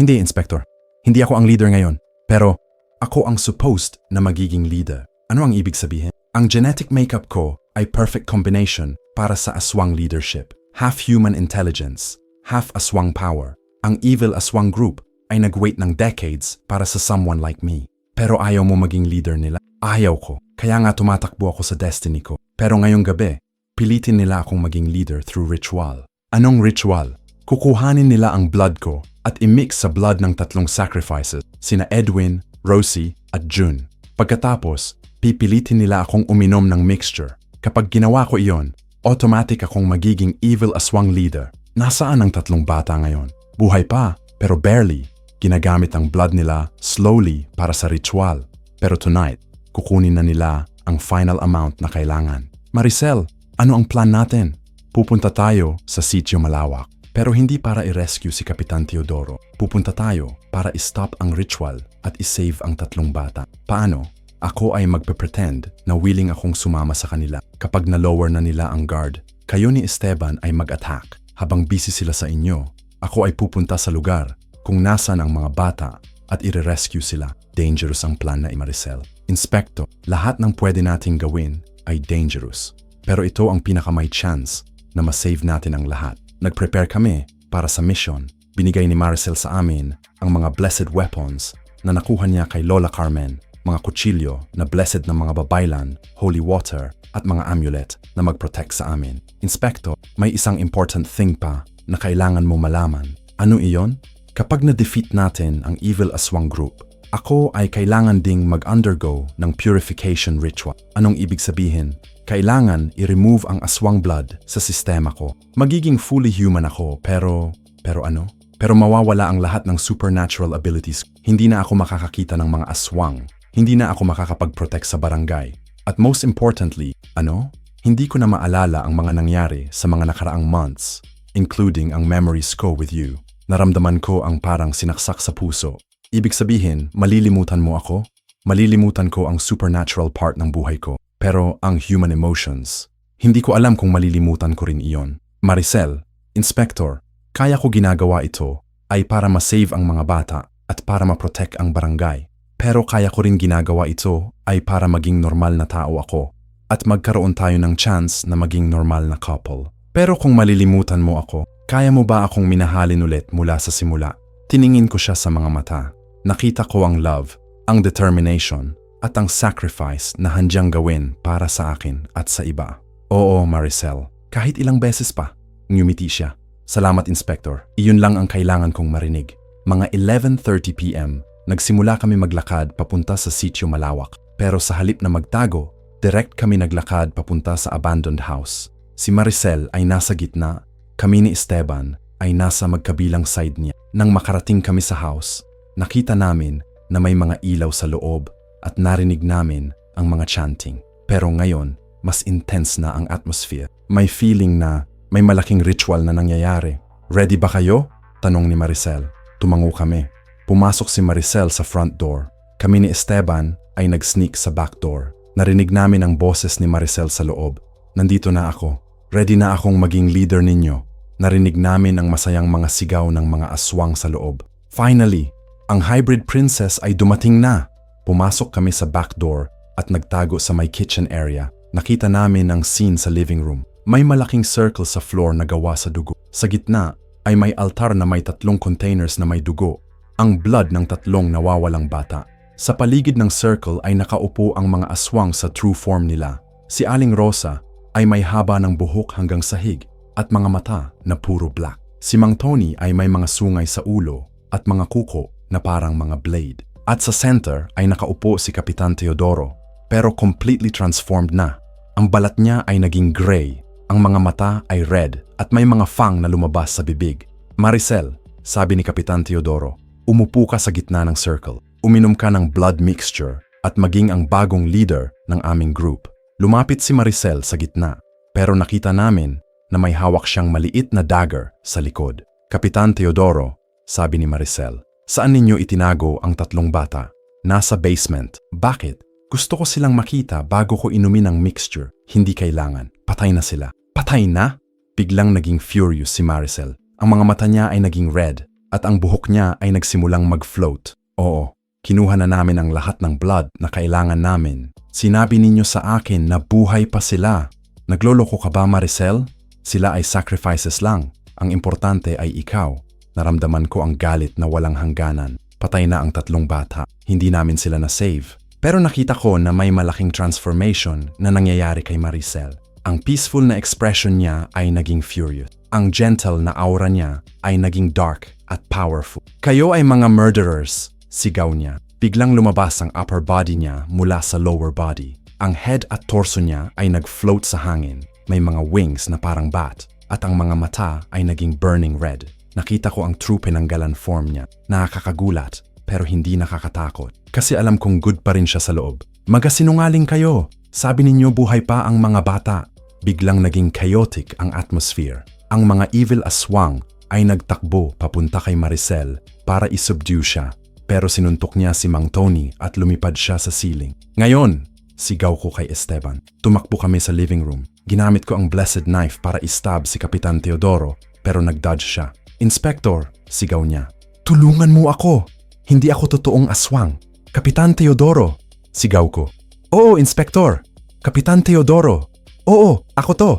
Hindi, Inspector. Hindi ako ang leader ngayon. Pero ako ang supposed na magiging leader. Ano ang ibig sabihin? Ang genetic makeup ko ay perfect combination para sa aswang leadership. Half human intelligence, half aswang power. Ang evil aswang group ay nag-wait ng decades para sa someone like me. Pero ayaw mo maging leader nila. Ayaw ko. Kaya nga tumatakbo ako sa destiny ko. Pero ngayong gabi, pilitin nila akong maging leader through ritual. Anong ritual? Kukuhanin nila ang blood ko at imix sa blood ng tatlong sacrifices, sina Edwin, Rosie at June. Pagkatapos, pipilitin nila akong uminom ng mixture. Kapag ginawa ko iyon, automatic akong magiging evil aswang leader. Nasaan ang tatlong bata ngayon? Buhay pa, pero barely. Ginagamit ang blood nila slowly para sa ritual. Pero tonight, kukunin na nila ang final amount na kailangan. Maricel, ano ang plan natin? Pupunta tayo sa sitio malawak. Pero hindi para i-rescue si Kapitan Teodoro. Pupunta tayo para i-stop ang ritual at i-save ang tatlong bata. Paano? Ako ay magpe-pretend na willing akong sumama sa kanila. Kapag na-lower na nila ang guard, kayo ni Esteban ay mag-attack. Habang busy sila sa inyo, ako ay pupunta sa lugar kung nasan ang mga bata at i-rescue sila. Dangerous ang plan na Maricel. Inspector, lahat ng pwede nating gawin ay dangerous. Pero ito ang pinakamay chance na ma-save natin ang lahat. Nag-prepare kami para sa mission. Binigay ni Maricel sa amin ang mga blessed weapons na nakuha niya kay Lola Carmen, mga kutsilyo na blessed ng mga babaylan, holy water at mga amulet na mag-protect sa amin. Inspector, may isang important thing pa na kailangan mo malaman. Ano iyon? Kapag na-defeat natin ang evil aswang group, ako ay kailangan ding mag-undergo ng purification ritual. Anong ibig sabihin? Kailangan i-remove ang aswang blood sa sistema ko. Magiging fully human ako, pero ano? Pero mawawala ang lahat ng supernatural abilities. Hindi na ako makakakita ng mga aswang. Hindi na ako makakapag-protect sa barangay. At most importantly, ano? Hindi ko na maalala ang mga nangyari sa mga nakaraang months, including ang memories ko with you. Naramdaman ko ang parang sinaksak sa puso. Ibig sabihin, malilimutan mo ako? Malilimutan ko ang supernatural part ng buhay ko. Pero ang human emotions, hindi ko alam kung malilimutan ko rin iyon. Maricel, Inspector, kaya ko ginagawa ito ay para ma-save ang mga bata at para ma-protect ang barangay. Pero kaya ko rin ginagawa ito ay para maging normal na tao ako at magkaroon tayo ng chance na maging normal na couple. Pero kung malilimutan mo ako, kaya mo ba akong minahalin ulit mula sa simula? Tiningin ko siya sa mga mata. Nakita ko ang love, ang determination, at ang sacrifice na handyang gawin para sa akin at sa iba. Oo, Maricel, kahit ilang beses pa, ngumiti siya. Salamat, Inspector. Iyon lang ang kailangan kong marinig. Mga 11:30 p.m., nagsimula kami maglakad papunta sa sitio malawak. Pero sa halip na magtago, direct kami naglakad papunta sa abandoned house. Si Maricel ay nasa gitna, kami ni Esteban ay nasa magkabilang side niya. Nang makarating kami sa house, nakita namin na may mga ilaw sa loob at narinig namin ang mga chanting. Pero ngayon, mas intense na ang atmosphere. May feeling na may malaking ritual na nangyayari. Ready ba kayo? Tanong ni Maricel. Tumango kami. Pumasok si Maricel sa front door. Kami ni Esteban ay nag-sneak sa back door. Narinig namin ang boses ni Maricel sa loob. Nandito na ako. Ready na akong maging leader ninyo. Narinig namin ang masayang mga sigaw ng mga aswang sa loob. Finally, ang hybrid princess ay dumating na. Pumasok kami sa back door at nagtago sa may kitchen area. Nakita namin ang scene sa living room. May malaking circle sa floor na gawa sa dugo. Sa gitna ay may altar na may 3 containers na may dugo. Ang blood ng 3 nawawalang bata. Sa paligid ng circle ay nakaupo ang mga aswang sa true form nila. Si Aling Rosa ay may haba ng buhok hanggang sahig at mga mata na puro black. Si Mang Tony ay may mga sungay sa ulo at mga kuko na parang mga blade. At sa center ay nakaupo si Kapitan Teodoro, pero completely transformed na. Ang balat niya ay naging gray, ang mga mata ay red at may mga fang na lumabas sa bibig. Maricel, sabi ni Kapitan Teodoro, umupo ka sa gitna ng circle. Uminom ka ng blood mixture at maging ang bagong leader ng aming group. Lumapit si Maricel sa gitna, pero nakita namin na may hawak siyang maliit na dagger sa likod. Kapitan Teodoro, sabi ni Maricel, saan ninyo itinago ang 3 bata? Nasa basement. Bakit? Gusto ko silang makita bago ko inumin ang mixture. Hindi kailangan. Patay na sila. Patay na? Biglang naging furious si Maricel. Ang mga mata niya ay naging red at ang buhok niya ay nagsimulang mag-float. Oo, kinuha na namin ang lahat ng blood na kailangan namin. Sinabi ninyo sa akin na buhay pa sila. Nagloloko ka ba, Maricel? Sila ay sacrifices lang. Ang importante ay ikaw. Naramdaman ko ang galit na walang hangganan. Patay na ang 3 bata. Hindi namin sila na-save. Pero nakita ko na may malaking transformation na nangyayari kay Maricel. Ang peaceful na expression niya ay naging furious. Ang gentle na aura niya ay naging dark at powerful. Kayo ay mga murderers, sigaw niya. Biglang lumabas ang upper body niya mula sa lower body. Ang head at torso niya ay nag-float sa hangin. May mga wings na parang bat at ang mga mata ay naging burning red. Nakita ko ang true penanggalan form niya. Nakakagulat pero hindi nakakatakot. Kasi alam kong good pa rin siya sa loob. Magasinungaling kayo. Sabi ninyo buhay pa ang mga bata. Biglang naging chaotic ang atmosphere. Ang mga evil aswang ay nagtakbo papunta kay Maricel para isubdue siya. Pero sinuntok niya si Mang Tony at lumipad siya sa ceiling. Ngayon, sigaw ko kay Esteban. Tumakbo kami sa living room. Ginamit ko ang blessed knife para istab si Kapitan Teodoro pero nag-dodge siya. Inspector, sigaw niya. Tulungan mo ako! Hindi ako totoong aswang. Kapitan Teodoro, sigaw ko. Oo, Inspector. Kapitan Teodoro. Oo, ako to.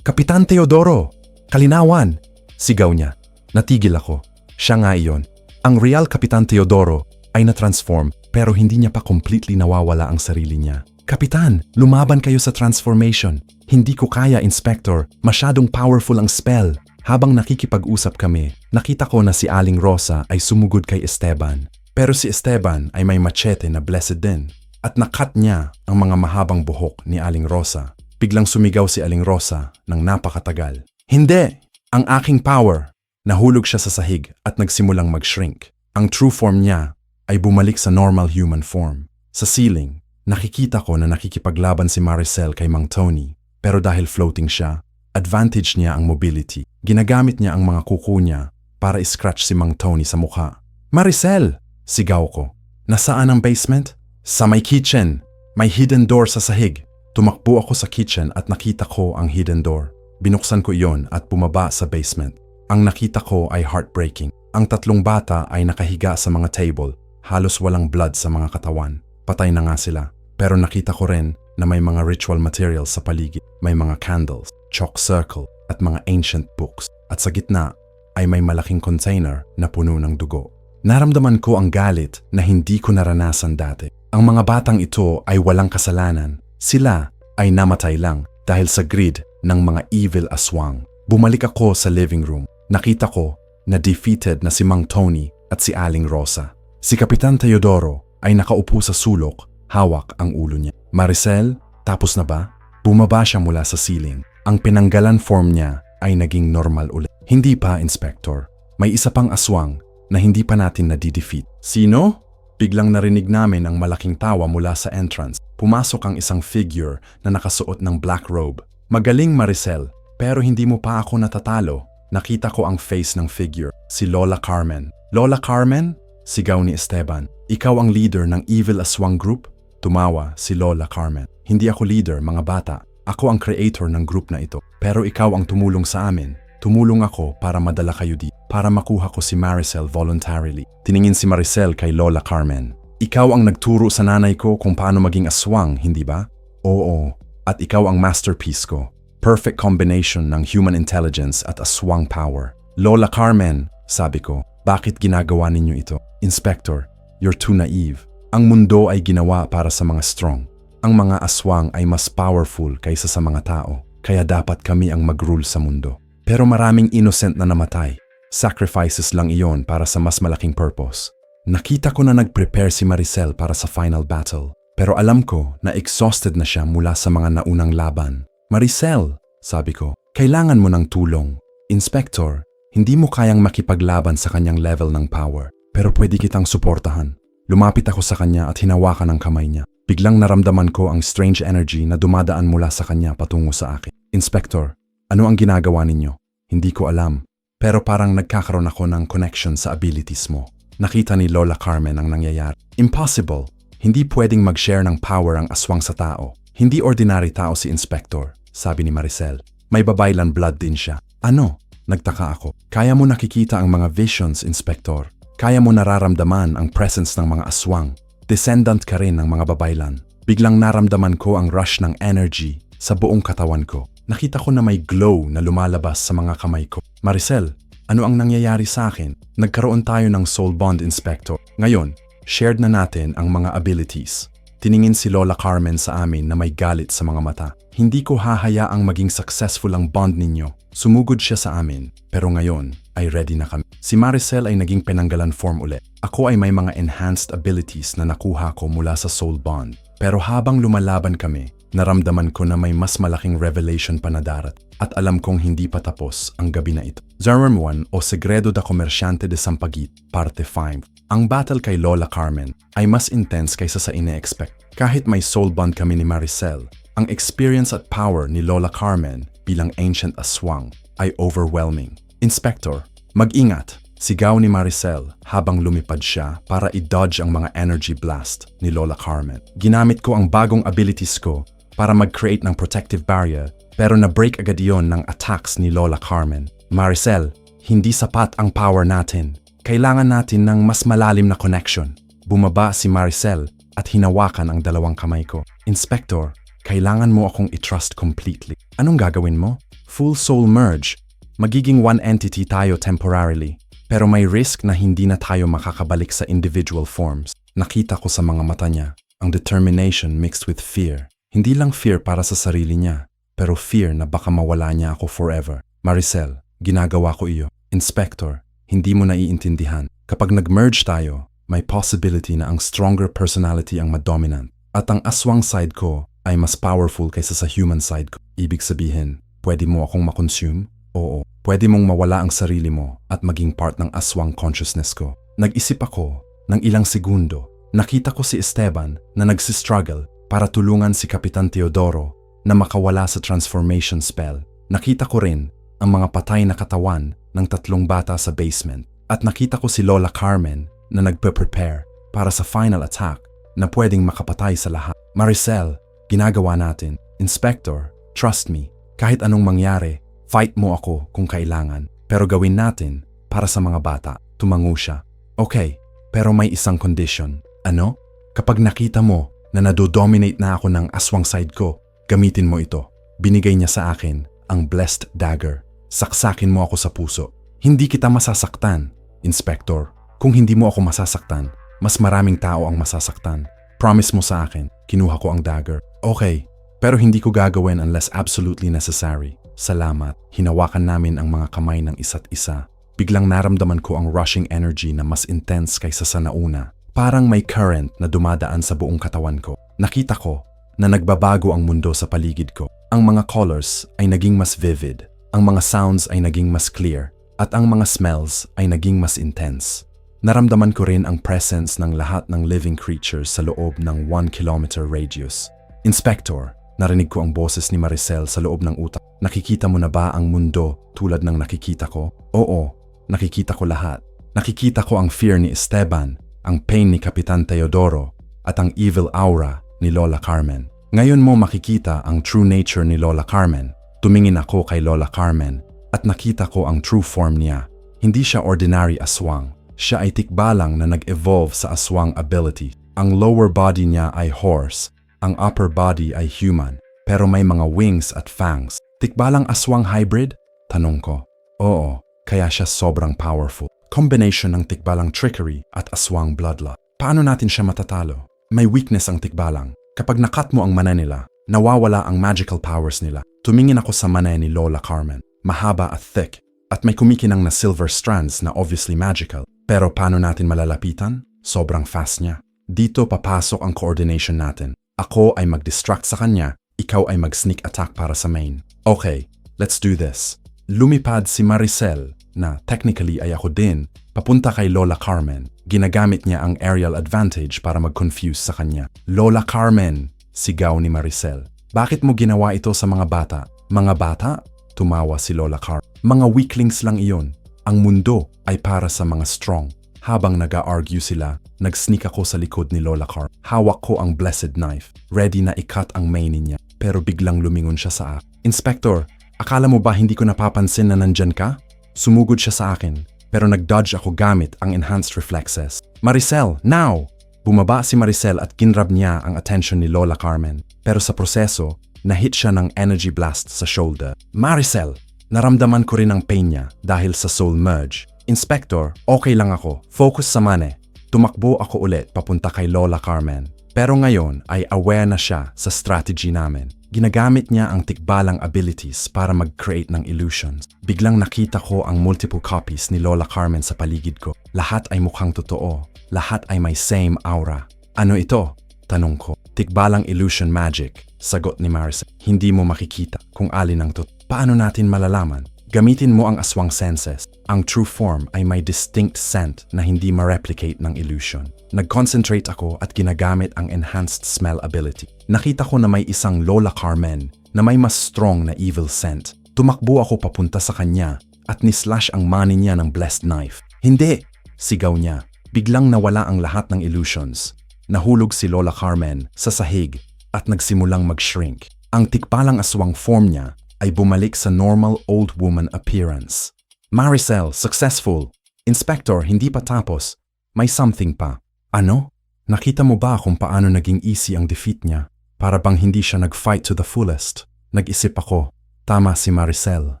Kapitan Teodoro. Kalinawan, sigaw niya. Natigil ako. Siya nga iyon. Ang real Kapitan Teodoro ay na-transform pero hindi niya pa completely nawawala ang sarili niya. Kapitan, lumaban kayo sa transformation. Hindi ko kaya, Inspector. Masyadong powerful ang spell. Habang nakikipag-usap kami, nakita ko na si Aling Rosa ay sumugod kay Esteban. Pero si Esteban ay may machete na blessed din. At nakat niya ang mga mahabang buhok ni Aling Rosa. Biglang sumigaw si Aling Rosa ng napakatagal. Hindi! Ang aking power! Nahulog siya sa sahig at nagsimulang mag-shrink. Ang true form niya ay bumalik sa normal human form. Sa ceiling, nakikita ko na nakikipaglaban si Maricel kay Mang Tony. Pero dahil floating siya, advantage niya ang mobility. Ginagamit niya ang mga kuko niya para i-scratch si Mang Tony sa mukha. Maricel! Sigaw ko. Nasaan ang basement? Sa may kitchen. May hidden door sa sahig. Tumakbo ako sa kitchen at nakita ko ang hidden door. Binuksan ko iyon at bumaba sa basement. Ang nakita ko ay heartbreaking. Ang tatlong bata ay nakahiga sa mga table. Halos walang blood sa mga katawan. Patay na nga sila. Pero nakita ko rin na may mga ritual materials sa paligid. May mga candles, chalk circle, at mga ancient books. At sa gitna ay may malaking container na puno ng dugo. Naramdaman ko ang galit na hindi ko naranasan dati. Ang mga batang ito ay walang kasalanan. Sila ay namatay lang dahil sa greed ng mga evil aswang. Bumalik ako sa living room. Nakita ko na defeated na si Mang Tony at si Aling Rosa. Si Kapitan Teodoro ay nakaupo sa sulok, hawak ang ulo niya. Maricel, tapos na ba? Bumaba siya mula sa ceiling. Ang pinanggalan form niya ay naging normal ulit. Hindi pa, Inspector. May isa pang aswang na hindi pa natin nadidefeat. Sino? Biglang narinig namin ang malaking tawa mula sa entrance. Pumasok ang isang figure na nakasuot ng black robe. Magaling, Maricel, pero hindi mo pa ako natatalo. Nakita ko ang face ng figure, si Lola Carmen. Lola Carmen? Sigaw ni Esteban. Ikaw ang leader ng Evil Aswang Group? Tumawa si Lola Carmen. Hindi ako leader, mga bata. Ako ang creator ng group na ito. Pero ikaw ang tumulong sa amin. Tumulong ako para madala kayo dito. Para makuha ko si Maricel voluntarily. Tiningin si Maricel kay Lola Carmen. Ikaw ang nagturo sa nanay ko kung paano maging aswang, hindi ba? Oo. At ikaw ang masterpiece ko. Perfect combination ng human intelligence at aswang power. Lola Carmen, sabi ko, bakit ginagawa ninyo ito? Inspector, you're too naive. Ang mundo ay ginawa para sa mga strong. Ang mga aswang ay mas powerful kaysa sa mga tao. Kaya dapat kami ang mag-rule sa mundo. Pero maraming innocent na namatay. Sacrifices lang iyon para sa mas malaking purpose. Nakita ko na nag-prepare si Maricel para sa final battle. Pero alam ko na exhausted na siya mula sa mga naunang laban. Maricel, sabi ko, kailangan mo ng tulong. Inspector, hindi mo kayang makipaglaban sa kanyang level ng power. Pero pwede kitang suportahan. Lumapit ako sa kanya at hinawakan ang kamay niya. Biglang naramdaman ko ang strange energy na dumadaan mula sa kanya patungo sa akin. Inspector, ano ang ginagawa ninyo? Hindi ko alam. Pero parang nagkakaroon ako ng connection sa abilities mo. Nakita ni Lola Carmen ang nangyayari. Impossible. Hindi pwedeng mag-share ng power ang aswang sa tao. Hindi ordinary tao si Inspector, sabi ni Maricel. May babaylan blood din siya. Ano? Nagtaka ako. Kaya mo nakikita ang mga visions, Inspector. Kaya mo nararamdaman ang presence ng mga aswang. Descendant ka rin ng mga babaylan. Biglang naramdaman ko ang rush ng energy sa buong katawan ko. Nakita ko na may glow na lumalabas sa mga kamay ko. Maricel, ano ang nangyayari sa akin? Nagkaroon tayo ng soul bond, Inspector. Ngayon, shared na natin ang mga abilities. Tiningin si Lola Carmen sa amin na may galit sa mga mata. Hindi ko hahayaang maging successful ang bond ninyo. Sumugod siya sa amin, pero ngayon ay ready na kami. Si Maricel ay naging penanggalan form ulit. Ako ay may mga enhanced abilities na nakuha ko mula sa soul bond. Pero habang lumalaban kami, naramdaman ko na may mas malaking revelation pa na darat. At alam kong hindi pa tapos ang gabi na ito. Zerworm 1 o Segredo da Comerciante de Sampaguit, Parte 5. Ang battle kay Lola Carmen ay mas intense kaysa sa ine-expect. Kahit may soul bond kami ni Maricel, ang experience at power ni Lola Carmen bilang ancient aswang ay overwhelming. Inspector, mag-ingat! Sigaw ni Maricel habang lumipad siya para i-dodge ang mga energy blast ni Lola Carmen. Ginamit ko ang bagong abilities ko para mag-create ng protective barrier pero na-break agad yon ng attacks ni Lola Carmen. Maricel, hindi sapat ang power natin. Kailangan natin ng mas malalim na connection. Bumaba si Maricel at hinawakan ang dalawang kamay ko. Inspector, kailangan mo akong i-trust completely. Anong gagawin mo? Full soul merge. Magiging one entity tayo temporarily. Pero may risk na hindi na tayo makakabalik sa individual forms. Nakita ko sa mga mata niya ang determination mixed with fear. Hindi lang fear para sa sarili niya, pero fear na baka mawala niya ako forever. Maricel, ginagawa ko iyo. Inspector, hindi mo naiintindihan. Kapag nag-merge tayo, may possibility na ang stronger personality ang madominant. At ang aswang side ko ay mas powerful kaysa sa human side ko. Ibig sabihin, pwede mo akong makonsume? Oo. Pwede mong mawala ang sarili mo at maging part ng aswang consciousness ko. Nag-isip ako ng ilang segundo. Nakita ko si Esteban na nagsistruggle para tulungan si Kapitan Teodoro na makawala sa transformation spell. Nakita ko rin ang mga patay na katawan ng 3 bata sa basement. At nakita ko si Lola Carmen na nagpe-prepare para sa final attack na pwedeng makapatay sa lahat. Maricel, ginagawa natin. Inspector, trust me. Kahit anong mangyari, fight mo ako kung kailangan. Pero gawin natin para sa mga bata. Tumango siya. Okay, pero may isang condition. Ano? Kapag nakita mo na nadodominate na ako ng aswang side ko, gamitin mo ito. Binigay niya sa akin ang blessed dagger. Saksakin mo ako sa puso. Hindi kita masasaktan, Inspector. Kung hindi mo ako masasaktan, mas maraming tao ang masasaktan. Promise mo sa akin, kinuha ko ang dagger. Okay, pero hindi ko gagawin unless absolutely necessary. Salamat. Hinawakan namin ang mga kamay ng isa't isa. Biglang naramdaman ko ang rushing energy na mas intense kaysa sa nauna. Parang may current na dumadaan sa buong katawan ko. Nakita ko na nagbabago ang mundo sa paligid ko. Ang mga colors ay naging mas vivid. Ang mga sounds ay naging mas clear. At ang mga smells ay naging mas intense. Naramdaman ko rin ang presence ng lahat ng living creatures sa loob ng 1 kilometer radius. Inspector, narinig ko ang boses ni Maricel sa loob ng utak. Nakikita mo na ba ang mundo tulad ng nakikita ko? Oo, nakikita ko lahat. Nakikita ko ang fear ni Esteban, ang pain ni Kapitan Teodoro, at ang evil aura ni Lola Carmen. Ngayon mo makikita ang true nature ni Lola Carmen. Tumingin ako kay Lola Carmen at nakita ko ang true form niya. Hindi siya ordinary aswang. Siya ay tikbalang na nag-evolve sa aswang ability. Ang lower body niya ay horse, ang upper body ay human, pero may mga wings at fangs. Tikbalang aswang hybrid? Tanong ko. Oo, kaya siya sobrang powerful. Combination ng tikbalang trickery at aswang bloodlust. Paano natin siya matatalo? May weakness ang tikbalang. Kapag nakat mo ang mana nila, nawawala ang magical powers nila. Tumingin ako sa mana ni Lola Carmen. Mahaba at thick, at may kumikinang na silver strands na obviously magical. Pero paano natin malalapitan? Sobrang fast niya. Dito papasok ang coordination natin. Ako ay mag-distract sa kanya, ikaw ay mag-sneak attack para sa main. Okay, let's do this. Lumipad si Maricel, na technically ay ako din, papunta kay Lola Carmen. Ginagamit niya ang aerial advantage para mag-confuse sa kanya. Lola Carmen, sigaw ni Maricel. Bakit mo ginawa ito sa mga bata? Mga bata? Tumawa si Lola Carmen. Mga weaklings lang iyon. Ang mundo ay para sa mga strong. Habang nag-argue sila, nag-sneak ako sa likod ni Lola Carmen. Hawak ko ang blessed knife, ready na i-cut ang main niya. Pero biglang lumingon siya sa akin. Inspector, akala mo ba hindi ko napapansin na nandyan ka? Sumugod siya sa akin, pero nag-dodge ako gamit ang enhanced reflexes. Maricel, now! Bumaba si Maricel at kinrab niya ang attention ni Lola Carmen. Pero sa proseso, na-hit siya ng energy blast sa shoulder. Maricel! Naramdaman ko rin ang pain niya dahil sa soul merge. Inspector, okay lang ako. Focus sa mane. Tumakbo ako ulit papunta kay Lola Carmen. Pero ngayon ay aware na siya sa strategy namin. Ginagamit niya ang tikbalang abilities para mag-create ng illusions. Biglang nakita ko ang multiple copies ni Lola Carmen sa paligid ko. Lahat ay mukhang totoo. Lahat ay may same aura. Ano ito? Tanong ko. Tikbalang illusion magic. Sagot ni Maricel. Hindi mo makikita kung alin ang totoo. Paano natin malalaman? Gamitin mo ang aswang senses. Ang true form ay may distinct scent na hindi ma-replicate ng illusion. Nag-concentrate ako at ginagamit ang enhanced smell ability. Nakita ko na may isang Lola Carmen na may mas strong na evil scent. Tumakbo ako papunta sa kanya at ni-slash ang mani niya ng blessed knife. Hindi! Sigaw niya. Biglang nawala ang lahat ng illusions. Nahulog si Lola Carmen sa sahig at nagsimulang mag-shrink. Ang tikbalang aswang form niya ay bumalik sa normal old woman appearance. Maricel, successful. Inspector, hindi pa tapos. May something pa. Ano? Nakita mo ba kung paano naging easy ang defeat niya? Para bang hindi siya nag-fight to the fullest? Nag-isip ako, tama si Maricel.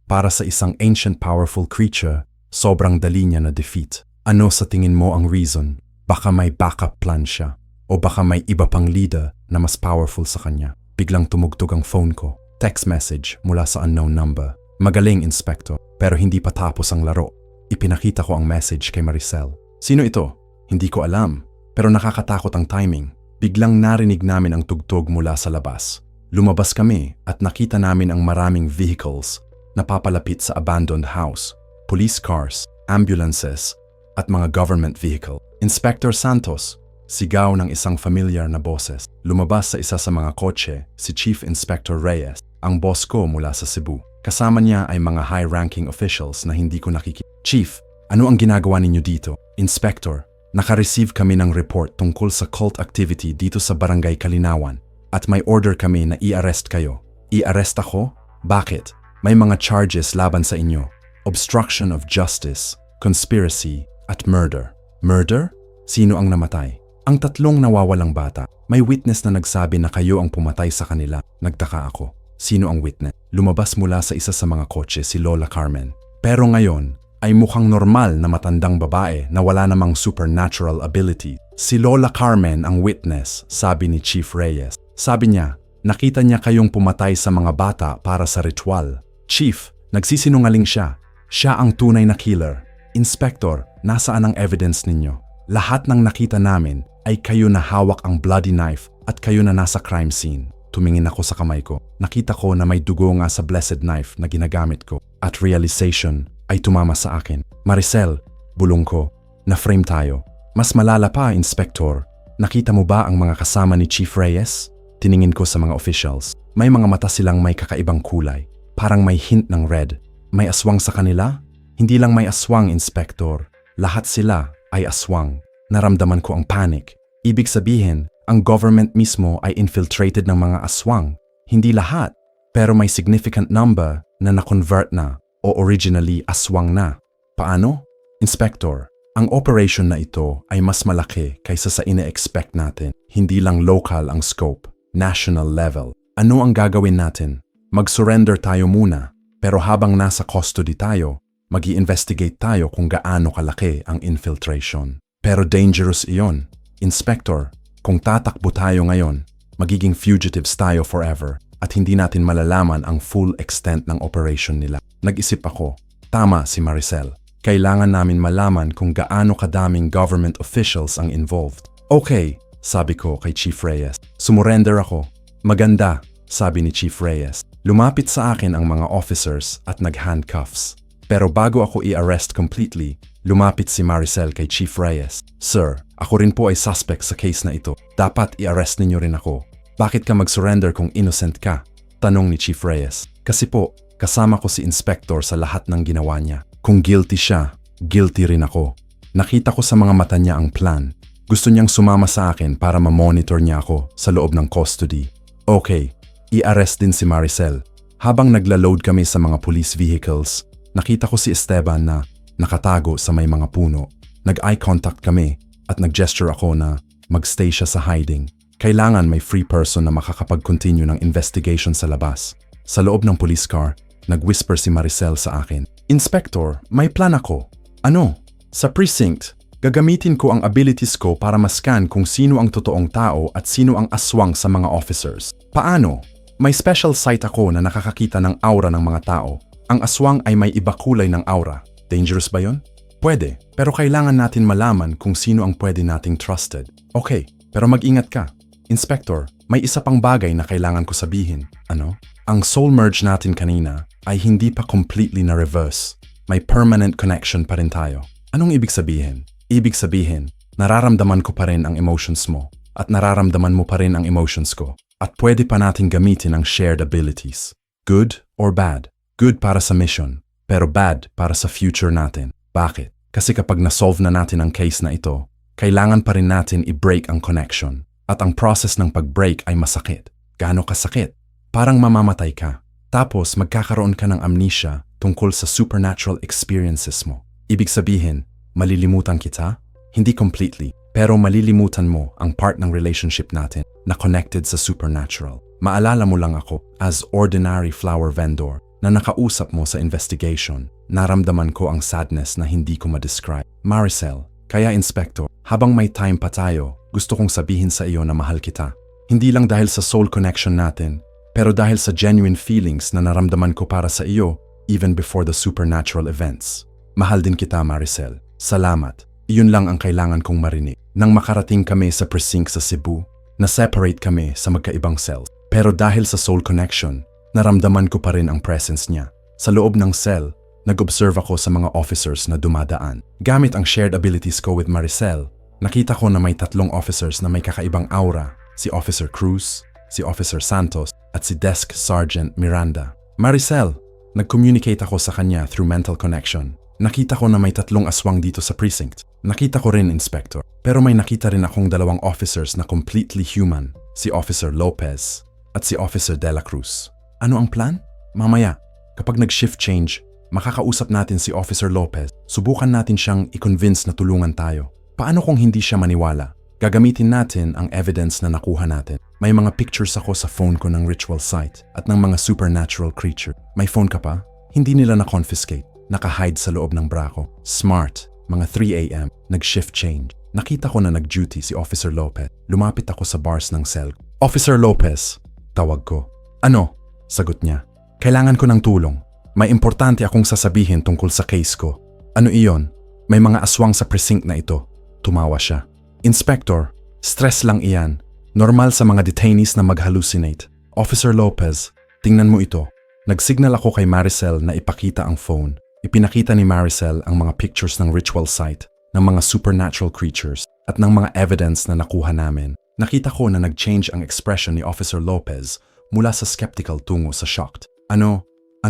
Para sa isang ancient powerful creature, sobrang dali niya na defeat. Ano sa tingin mo ang reason? Baka may backup plan siya. O baka may iba pang leader na mas powerful sa kanya. Biglang tumugtog ang phone ko. Text message mula sa unknown number. Magaling, Inspector, pero hindi pa tapos ang laro. Ipinakita ko ang message kay Maricel. Sino ito? Hindi ko alam, pero nakakatakot ang timing. Biglang narinig namin ang tugtog mula sa labas. Lumabas kami at nakita namin ang maraming vehicles na papalapit sa abandoned house, police cars, ambulances, at mga government vehicle. Inspector Santos, sigaw ng isang familiar na boses. Lumabas sa isa sa mga kotse si Chief Inspector Reyes, ang boss ko mula sa Cebu. Kasama niya ay mga high-ranking officials na hindi ko nakikita. Chief, ano ang ginagawa ninyo dito? Inspector, naka-receive kami ng report tungkol sa cult activity dito sa Barangay Kalinawan at may order kami na i-arrest kayo. I-arrest ako? Bakit? May mga charges laban sa inyo. Obstruction of justice, conspiracy, at murder. Murder? Sino ang namatay? Ang tatlong nawawalang bata. May witness na nagsabi na kayo ang pumatay sa kanila. Nagtaka ako. Sino ang witness? Lumabas mula sa isa sa mga kotse si Lola Carmen. Pero ngayon ay mukhang normal na matandang babae na wala namang supernatural ability. Si Lola Carmen ang witness, sabi ni Chief Reyes. Sabi niya, nakita niya kayong pumatay sa mga bata para sa ritual. Chief, nagsisinungaling siya. Siya ang tunay na killer. Inspector, nasaan ang evidence ninyo? Lahat ng nakita namin ay kayo na hawak ang bloody knife at kayo na nasa crime scene. Tumingin ako sa kamay ko. Nakita ko na may dugo nga sa blessed knife na ginagamit ko. At realization ay tumama sa akin. Maricel, bulong ko, na-frame tayo. Mas malala pa, Inspector. Nakita mo ba ang mga kasama ni Chief Reyes? Tiningin ko sa mga officials. May mga mata silang may kakaibang kulay. Parang may hint ng red. May aswang sa kanila? Hindi lang may aswang, Inspector. Lahat sila ay aswang. Naramdaman ko ang panic. Ibig sabihin, ang government mismo ay infiltrated ng mga aswang. Hindi lahat, pero may significant number na na-convert na o originally aswang na. Paano? Inspector, ang operation na ito ay mas malaki kaysa sa ine-expect natin. Hindi lang local ang scope, national level. Ano ang gagawin natin? Mag-surrender tayo muna, pero habang nasa custody tayo, mag-i-investigate tayo kung gaano kalaki ang infiltration. Pero dangerous iyon. Inspector, kung tatakbo tayo ngayon, magiging fugitives tayo forever at hindi natin malalaman ang full extent ng operation nila. Nag-isip ako, tama si Maricel. Kailangan namin malaman kung gaano kadaming government officials ang involved. Okay, sabi ko kay Chief Reyes. Sumurrender ako. Maganda, sabi ni Chief Reyes. Lumapit sa akin ang mga officers at nag-handcuffs. Pero bago ako i-arrest completely, lumapit si Maricel kay Chief Reyes. Sir, ako rin po ay suspect sa case na ito. Dapat i-arrest ninyo rin ako. Bakit ka mag-surrender kung innocent ka? Tanong ni Chief Reyes. Kasi po, kasama ko si Inspector sa lahat ng ginawa niya. Kung guilty siya, guilty rin ako. Nakita ko sa mga mata niya ang plan. Gusto niyang sumama sa akin para ma-monitor niya ako sa loob ng custody. Okay, i-arrest din si Maricel. Habang nagla-load kami sa mga police vehicles, nakita ko si Esteban na nakatago sa may mga puno. Nag-eye contact kami at nag-gesture ako na mag-stay siya sa hiding. Kailangan may free person na makakapag-continue ng investigation sa labas. Sa loob ng police car, nag-whisper si Maricel sa akin. Inspector, may plan ako. Ano? Sa precinct, Gagamitin ko ang abilities ko para mascan kung sino ang totoong tao at sino ang aswang sa mga officers. Paano? May special sight ako na nakakakita ng aura ng mga tao. Ang aswang ay may iba kulay ng aura. Dangerous ba yon? Pwede, pero kailangan natin malaman kung sino ang pwede nating trusted. Okay, pero mag-ingat ka. Inspector, may isa pang bagay na kailangan ko sabihin. Ano? Ang soul merge natin kanina ay hindi pa completely na reverse. May permanent connection pa rin tayo. Anong ibig sabihin? Ibig sabihin, nararamdaman ko pa rin ang emotions mo at nararamdaman mo pa rin ang emotions ko at pwede pa natin gamitin ang shared abilities. Good or bad? Good para sa mission, pero bad para sa future natin. Bakit? Kasi kapag na-solve na natin ang case na ito, kailangan pa rin natin i-break ang connection at ang process ng pag-break ay masakit. Gaano kasakit? Parang mamamatay ka. Tapos magkakaroon ka ng amnesia tungkol sa supernatural experiences mo. Ibig sabihin, malilimutan kita? Hindi completely, pero malilimutan mo ang part ng relationship natin na connected sa supernatural. Maalala mo lang ako as ordinary flower vendor na nakausap mo sa investigation. Naramdaman ko ang sadness na hindi ko ma-describe. Maricel, kaya Inspector, habang may time pa tayo, gusto kong sabihin sa iyo na mahal kita. Hindi lang dahil sa soul connection natin, pero dahil sa genuine feelings na naramdaman ko para sa iyo even before the supernatural events. Mahal din kita, Maricel. Salamat. Iyon lang ang kailangan kong marinig. Nang makarating kami sa precinct sa Cebu, na-separate kami sa magkaibang cells. Pero dahil sa soul connection, naramdaman ko pa rin ang presence niya. Sa loob ng cell, nag-observe ako sa mga officers na dumadaan. Gamit ang shared abilities ko with Maricel, nakita ko na may 3 officers na may kakaibang aura. Si Officer Cruz, si Officer Santos, at si Desk Sergeant Miranda. Maricel, nag-communicate ako sa kanya through mental connection. Nakita ko na may 3 aswang dito sa precinct. Nakita ko rin, Inspector. Pero may nakita rin akong 2 officers na completely human. Si Officer Lopez at si Officer De La Cruz. Ano ang plan? Mamaya, kapag nag-shift change, makakausap natin si Officer Lopez. Subukan natin siyang i-convince na tulungan tayo. Paano kung hindi siya maniwala? Gagamitin natin ang evidence na nakuha natin. May mga pictures ako sa phone ko ng ritual site at ng mga supernatural creature. May phone ka pa? Hindi nila na-confiscate. Naka-hide sa loob ng bra ko. Smart. Mga 3 a.m. Nag-shift change. Nakita ko na nag-duty si Officer Lopez. Lumapit ako sa bars ng cell. Officer Lopez! Tawag ko. Ano? Sagot niya. Kailangan ko ng tulong. May importante akong sasabihin tungkol sa case ko. Ano iyon? May mga aswang sa precinct na ito. Tumawa siya. Inspector, stress lang iyan. Normal sa mga detainees na mag-hallucinate. Officer Lopez, tingnan mo ito. Nag-signal ako kay Maricel na ipakita ang phone. Ipinakita ni Maricel ang mga pictures ng ritual site, ng mga supernatural creatures, at ng mga evidence na nakuha namin. Nakita ko na nag-change ang expression ni Officer Lopez mula sa skeptical tungo sa shocked. Ano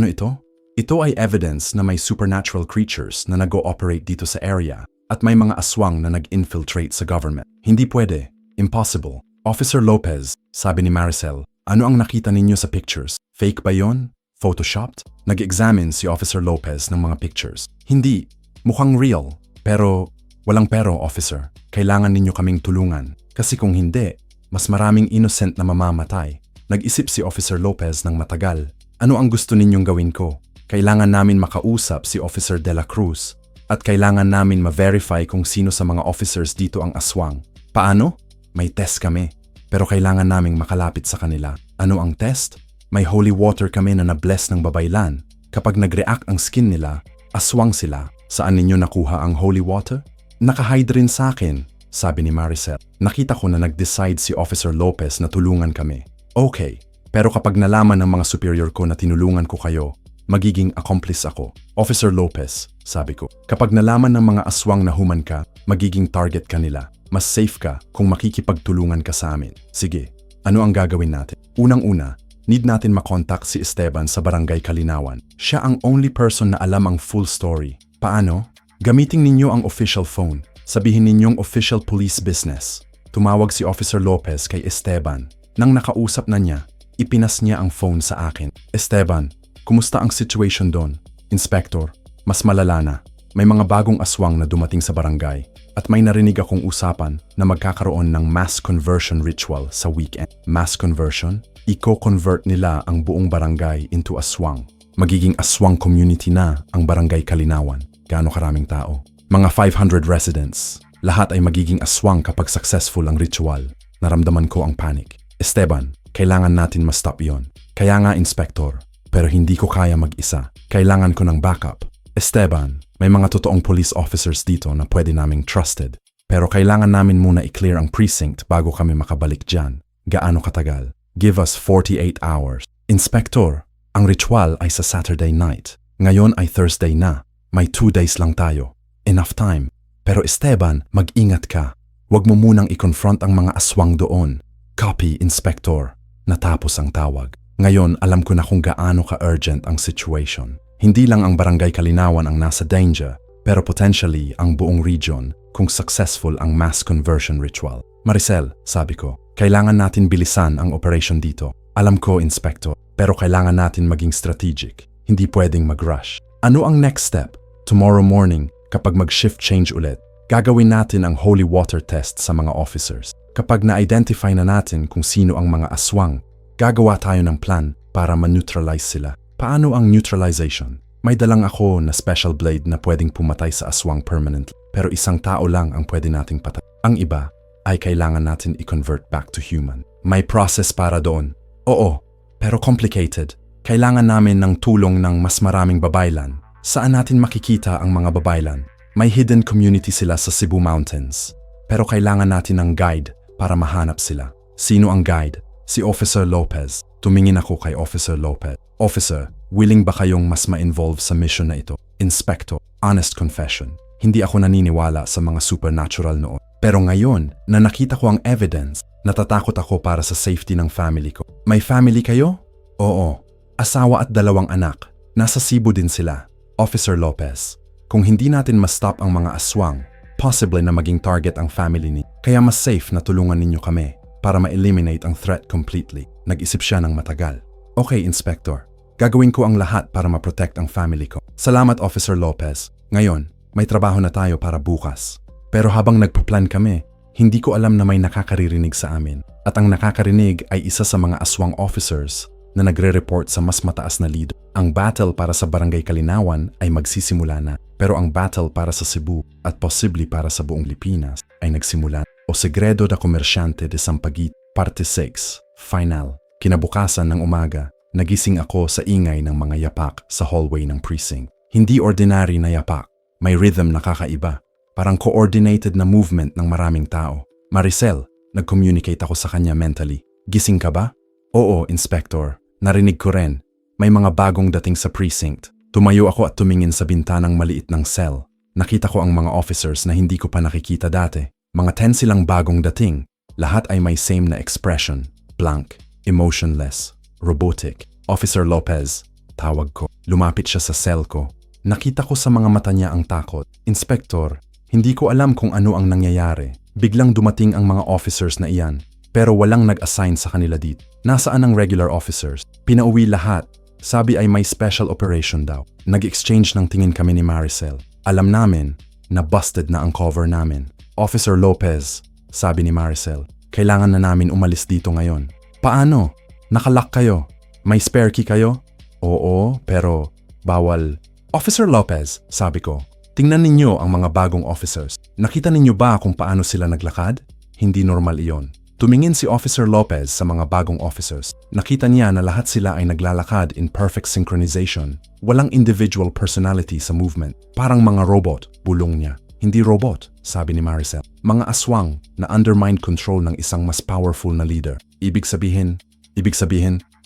ito? Ito ay evidence na may supernatural creatures na nag-ooperate dito sa area at may mga aswang na nag-infiltrate sa government. Hindi pwede. Impossible. Officer Lopez, sabi ni Maricel, ano ang nakita ninyo sa pictures? Fake ba yon? Photoshopped? Nag-examine si Officer Lopez ng mga pictures. Hindi. Mukhang real. Pero, walang pero, officer. Kailangan ninyo kaming tulungan. Kasi kung hindi, mas maraming innocent na mamamatay. Nag-isip si Officer Lopez ng matagal. Ano ang gusto ninyong gawin ko? Kailangan namin makausap si Officer De La Cruz. At kailangan namin ma-verify kung sino sa mga officers dito ang aswang. Paano? May test kami. Pero kailangan naming makalapit sa kanila. Ano ang test? May holy water kami na na-bless ng babaylan. Kapag nag-react ang skin nila, aswang sila. Saan ninyo nakuha ang holy water? Naka-hide rin sa akin, sabi ni Maricel. Nakita ko na nag-decide si Officer Lopez na tulungan kami. Okay, pero kapag nalaman ng mga superior ko na tinulungan ko kayo, magiging accomplice ako. Officer Lopez, sabi ko, kapag nalaman ng mga aswang na human ka, magiging target ka nila. Mas safe ka kung makikipagtulungan ka sa amin. Sige, ano ang gagawin natin? Unang-una, need natin makontak si Esteban sa Barangay Kalinawan. Siya ang only person na alam ang full story. Paano? Gamitin ninyo ang official phone. Sabihin ninyong official police business. Tumawag si Officer Lopez kay Esteban. Nang nakausap na niya, ipinas niya ang phone sa akin. Esteban, kumusta ang situation doon? Inspector, mas malala na. May mga bagong aswang na dumating sa barangay. At may narinig akong usapan na magkakaroon ng mass conversion ritual sa weekend. Mass conversion? Iko-convert nila ang buong barangay into aswang. Magiging aswang community na ang Barangay Kalinawan. Gaano karaming tao? Mga 500 residents. Lahat ay magiging aswang kapag successful ang ritual. Naramdaman ko ang panic. Esteban, kailangan natin ma-stop yon. Kaya nga, Inspector. Pero hindi ko kaya mag-isa. Kailangan ko ng backup. Esteban, may mga totoong police officers dito na pwede naming trusted. Pero kailangan namin muna i-clear ang precinct bago kami makabalik dyan. Gaano katagal? Give us 48 hours. Inspector, ang ritual ay sa Saturday night. Ngayon ay Thursday na. May 2 days lang tayo. Enough time. Pero Esteban, mag-ingat ka. Huwag mo munang i-confront ang mga aswang doon. Copy, Inspector. Natapos ang tawag. Ngayon, alam ko na kung gaano ka-urgent ang situation. Hindi lang ang Barangay Kalinawan ang nasa danger, pero potentially ang buong region kung successful ang mass conversion ritual. Maricel, sabi ko, kailangan natin bilisan ang operation dito. Alam ko, Inspector, pero kailangan natin maging strategic. Hindi pwedeng mag-rush. Ano ang next step? Tomorrow morning, kapag mag-shift change ulit, gagawin natin ang holy water test sa mga officers. Kapag na-identify na natin kung sino ang mga aswang, gagawa tayo ng plan para ma-neutralize sila. Paano ang neutralization? May dalang ako na special blade na pwedeng pumatay sa aswang permanently, pero isang tao lang ang pwede nating patay. Ang iba ay kailangan natin i-convert back to human. May process para doon. Oo, pero complicated. Kailangan namin ng tulong ng mas maraming babaylan. Saan natin makikita ang mga babaylan? May hidden community sila sa Cebu Mountains. Pero kailangan natin ng guide para mahanap sila. Sino ang guide? Si Officer Lopez. Tumingin ako kay Officer Lopez. Officer, willing ba kayong mas ma-involve sa mission na ito? Inspector, honest confession. Hindi ako naniniwala sa mga supernatural noon. Pero ngayon, na nakita ko ang evidence, natatakot ako para sa safety ng family ko. May family kayo? Oo. Asawa at 2 anak. Nasa Cebu din sila. Officer Lopez, kung hindi natin ma-stop ang mga aswang, possible na maging target ang family ni. Kaya mas safe na tulungan ninyo kami para ma-eliminate ang threat completely. Nag-isip siya ng matagal. Okay, Inspector. Gagawin ko ang lahat para ma-protect ang family ko. Salamat, Officer Lopez. Ngayon, may trabaho na tayo para bukas. Pero habang nagpa-plan kami, hindi ko alam na may nakakaririnig sa amin. At ang nakakarinig ay isa sa mga aswang officers na nagre-report sa mas mataas na leader. Ang battle para sa Barangay Kalinawan ay magsisimula na. Pero ang battle para sa Cebu at possibly para sa buong Pilipinas ay nagsimula. O Segredo da Komersyante de Sampaguita, Parte 6, Final. Kinabukasan ng umaga, nagising ako sa ingay ng mga yapak sa hallway ng precinct. Hindi ordinary na yapak. May rhythm na kakaiba. Parang coordinated na movement ng maraming tao. Maricel, nag-communicate ako sa kanya mentally. Gising ka ba? Oo, Inspector. Narinig ko rin. May mga bagong dating sa precinct. Tumayo ako at tumingin sa bintanang maliit ng cell. Nakita ko ang mga officers na hindi ko pa nakikita dati. Mga 10 silang bagong dating. Lahat ay may same na expression. Blank, emotionless, robotic. Officer Lopez, tawag ko. Lumapit siya sa cell ko. Nakita ko sa mga mata niya ang takot. Inspector, hindi ko alam kung ano ang nangyayari. Biglang dumating ang mga officers na iyan. Pero walang nag-assign sa kanila dito. Nasaan ang regular officers? Pinauwi lahat. Sabi ay may special operation daw. Nag-exchange ng tingin kami ni Maricel. Alam namin na busted na ang cover namin. Officer Lopez, sabi ni Maricel, kailangan na namin umalis dito ngayon. Paano? Nakalock kayo. May spare key kayo? Oo, pero bawal. Officer Lopez, sabi ko, tingnan ninyo ang mga bagong officers. Nakita ninyo ba kung paano sila naglakad? Hindi normal iyon. Tumingin si Officer Lopez sa mga bagong officers. Nakita niya na lahat sila ay naglalakad in perfect synchronization. Walang individual personality sa movement. Parang mga robot, bulong niya. Hindi robot, sabi ni Maricel. Mga aswang na under mind control ng isang mas powerful na leader. Ibig sabihin,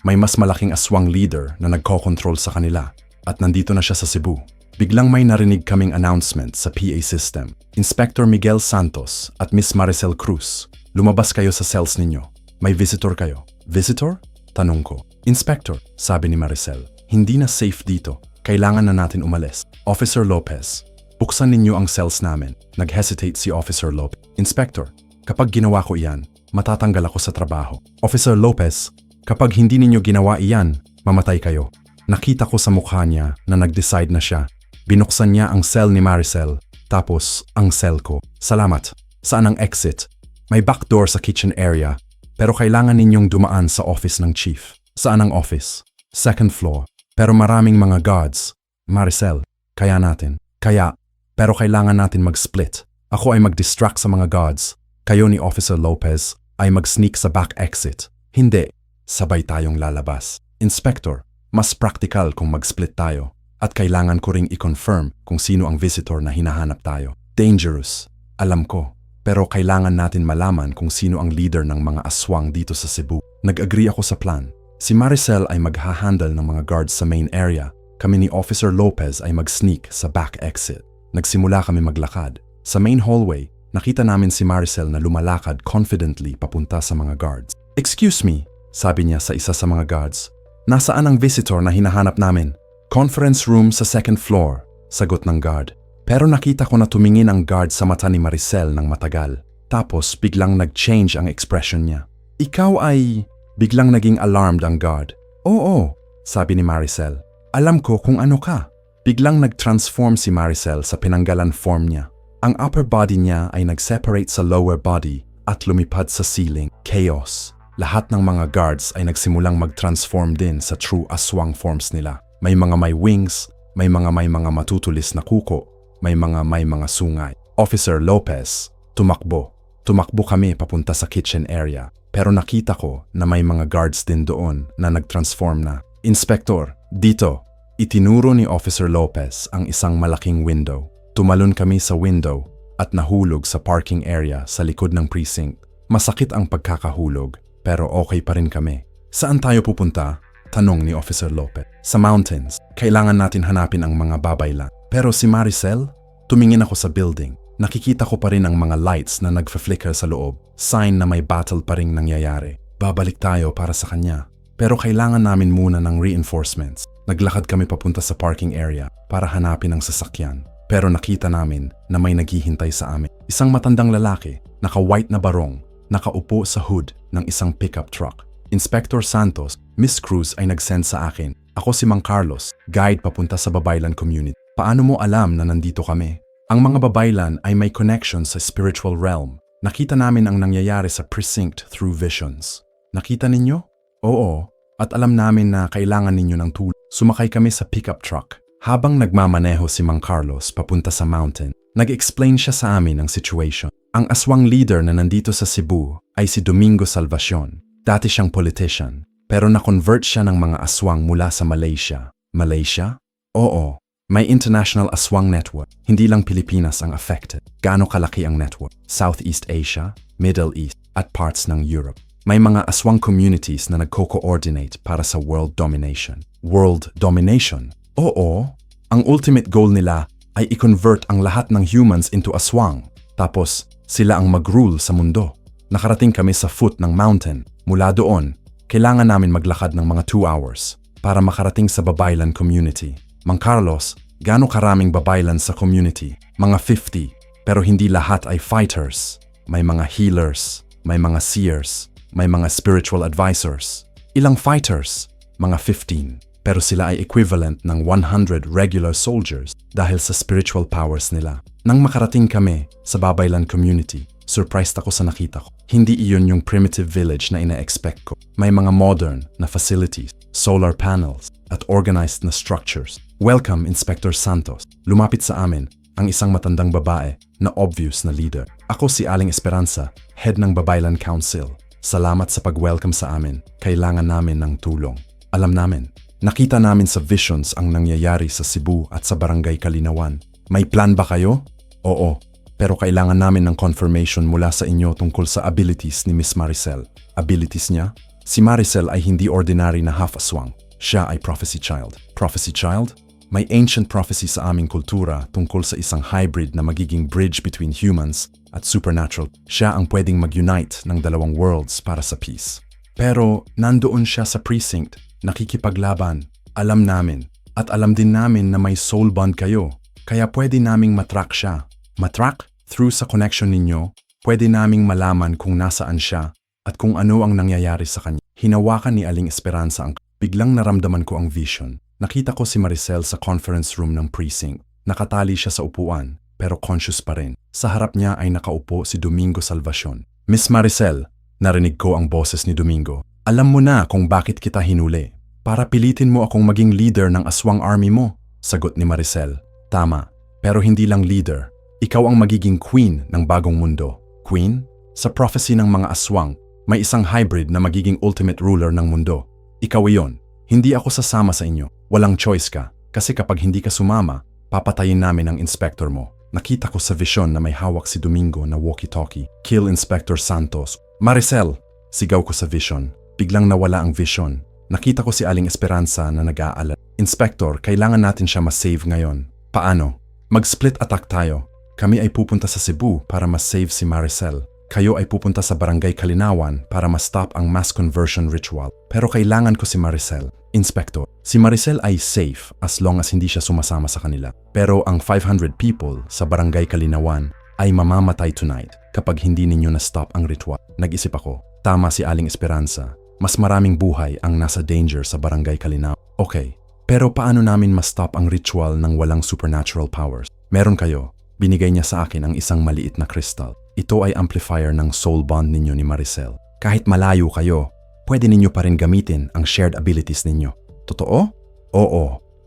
may mas malaking aswang leader na nagko-control sa kanila. At nandito na siya sa Cebu. Biglang may narinig kaming announcement sa PA system. Inspector Miguel Santos at Miss Maricel Cruz. Lumabas kayo sa cells ninyo. May visitor kayo. Visitor? Tanong ko. Inspector, sabi ni Maricel. Hindi na safe dito. Kailangan na natin umalis. Officer Lopez, buksan ninyo ang cells namin. Nag-hesitate si Officer Lopez. Inspector, kapag ginawa ko iyan, matatanggal ako sa trabaho. Officer Lopez, kapag hindi ninyo ginawa iyan, mamatay kayo. Nakita ko sa mukha niya na nag-decide na siya. Binuksan niya ang cell ni Maricel, tapos ang cell ko. Salamat. Saan ang exit? May backdoor sa kitchen area, pero kailangan ninyong dumaan sa office ng chief. Saan ang office? Second floor. Pero maraming mga guards. Maricel, kaya natin. Kaya, Pero kailangan natin mag-split. Ako ay mag-distract sa mga guards. Kayo ni Officer Lopez ay mag-sneak sa back exit. Hindi, sabay tayong lalabas. Inspector, mas practical kung mag-split tayo. At kailangan ko ring i-confirm kung sino ang visitor na hinahanap tayo. Dangerous, alam ko. Pero kailangan natin malaman kung sino ang leader ng mga aswang dito sa Cebu. Nag-agree ako sa plan. Si Maricel ay maghahandle ng mga guards sa main area. Kami ni Officer Lopez ay mag-sneak sa back exit. Nagsimula kami maglakad. Sa main hallway, nakita namin si Maricel na lumalakad confidently papunta sa mga guards. "Excuse me," sabi niya sa isa sa mga guards. "Nasaan ang visitor na hinahanap namin?" "Conference room sa second floor," sagot ng guard. Pero nakita ko na tumingin ang guard sa mata ni Maricel ng matagal. Tapos biglang nag-change ang expression niya. "Ikaw ay..." Biglang naging alarmed ang guard. "Oo," sabi ni Maricel. "Alam ko kung ano ka." Biglang nag-transform si Maricel sa pinanggalan form niya. Ang upper body niya ay nag-separate sa lower body at lumipad sa ceiling. Chaos. Lahat ng mga guards ay nagsimulang mag-transform din sa true aswang forms nila. May mga wings, may mga matutulis na kuko, may mga sungay. Officer Lopez, tumakbo. Tumakbo kami papunta sa kitchen area. Pero nakita ko na may mga guards din doon na nag-transform na. "Inspector, dito." Itinuro ni Officer Lopez ang isang malaking window. Tumalon kami sa window at nahulog sa parking area sa likod ng precinct. Masakit ang pagkakahulog, pero okay pa rin kami. "Saan tayo pupunta?" tanong ni Officer Lopez. "Sa mountains. Kailangan natin hanapin ang mga babaylan." Pero si Maricel, tumingin ako sa building. Nakikita ko pa rin ang mga lights na nagfa-flicker sa loob. Sign na may battle pa ring nangyayari. Babalik tayo para sa kanya. Pero kailangan namin muna ng reinforcements. Naglakad kami papunta sa parking area para hanapin ang sasakyan. Pero nakita namin na may naghihintay sa amin. Isang matandang lalaki, naka-white na barong, nakaupo sa hood ng isang pickup truck. Inspector Santos, Miss Cruz ay nag-send sa akin. Ako si Mang Carlos, guide papunta sa Babaylan community. "Paano mo alam na nandito kami?" Ang mga babaylan ay may connection sa spiritual realm. Nakita namin ang nangyayari sa precinct through visions. "Nakita ninyo?" "Oo, at alam namin na kailangan ninyo ng tulong." Sumakay kami sa pickup truck. Habang nagmamaneho si Mang Carlos papunta sa mountain, nag-explain siya sa amin ng situation. Ang aswang leader na nandito sa Cebu ay si Domingo Salvacion. Dati siyang politician, pero na-convert siya ng mga aswang mula sa Malaysia. Malaysia? Oo. May international aswang network. Hindi lang Pilipinas ang affected. Gaano kalaki ang network? Southeast Asia, Middle East, at parts ng Europe. May mga aswang communities na nagko-coordinate para sa world domination. World domination? Oo. Ang ultimate goal nila ay i-convert ang lahat ng humans into aswang. Tapos, sila ang mag-rule sa mundo. Nakarating kami sa foot ng mountain. Mula doon, kailangan namin maglakad ng mga 2 hours para makarating sa Babaylan community. Mang Carlos, gaano karaming babaylan sa community? Mga 50, pero hindi lahat ay fighters. May mga healers, may mga seers, may mga spiritual advisors. Ilang fighters? Mga 15. Pero sila ay equivalent ng 100 regular soldiers dahil sa spiritual powers nila. Nang makarating kami sa Babaylan community, surprised ako sa nakita ko. Hindi iyon yung primitive village na ina-expect ko. May mga modern na facilities, solar panels, at organized na structures. "Welcome, Inspector Santos." Lumapit sa amin ang isang matandang babae na obvious na leader. "Ako si Aling Esperanza, head ng Babaylan Council. Salamat sa pag-welcome sa amin. Kailangan namin ng tulong." Alam namin. Nakita namin sa visions ang nangyayari sa Cebu at sa Barangay Kalinawan. "May plan ba kayo?" "Oo, pero kailangan namin ng confirmation mula sa inyo tungkol sa abilities ni Miss Maricel." Abilities niya? Si Maricel ay hindi ordinary na half-aswang. Siya ay prophecy child. Prophecy child? May ancient prophecy sa aming kultura tungkol sa isang hybrid na magiging bridge between humans at supernatural. Siya ang pwedeng mag-unite ng dalawang worlds para sa peace. Pero nandoon siya sa precinct, nakikipaglaban. Alam namin, at alam din namin na may soul bond kayo, kaya pwede naming matrack siya. Matrack? Through sa connection ninyo, pwede naming malaman kung nasaan siya at kung ano ang nangyayari sa kanya. Hinawakan ni Aling Esperanza ang biglang naramdaman ko ang vision. Nakita ko si Maricel sa conference room ng precinct. Nakatali siya sa upuan, pero conscious pa rin. Sa harap niya ay nakaupo si Domingo Salvacion. "Miss Maricel," narinig ko ang boses ni Domingo. "Alam mo na kung bakit kita hinuli. Para pilitin mo akong maging leader ng aswang army mo." Sagot ni Maricel. "Tama. Pero hindi lang leader. Ikaw ang magiging queen ng bagong mundo. Queen? Sa prophecy ng mga aswang, may isang hybrid na magiging ultimate ruler ng mundo. Ikaw iyon. Hindi ako sasama sa inyo. Walang choice ka. Kasi kapag hindi ka sumama, papatayin namin ang inspector mo. Nakita ko sa vision na may hawak si Domingo na walkie-talkie. Kill Inspector Santos. Maricel! Sigaw ko sa vision. Biglang nawala ang vision. Nakita ko si Aling Esperanza na nag-aalala. Inspector, kailangan natin siya ma-save ngayon. Paano? Mag-split attack tayo. Kami ay pupunta sa Cebu para ma-save si Maricel. Kayo ay pupunta sa Barangay Kalinawan para ma-stop ang mass conversion ritual. Pero kailangan ko si Maricel. Inspector, si Maricel ay safe as long as hindi siya sumasama sa kanila. Pero ang 500 people sa Barangay Kalinawan ay mamamatay tonight kapag hindi ninyo na-stop ang ritual. Nag-isip ako, tama si Aling Esperanza. Mas maraming buhay ang nasa danger sa Barangay Kalinawan. Okay, pero paano namin ma-stop ang ritual ng walang supernatural powers? Meron kayo. Binigay niya sa akin ang isang maliit na crystal. Ito ay amplifier ng soul bond ninyo ni Maricel. Kahit malayo kayo, pwede ninyo pa rin gamitin ang shared abilities ninyo. Totoo? Oo.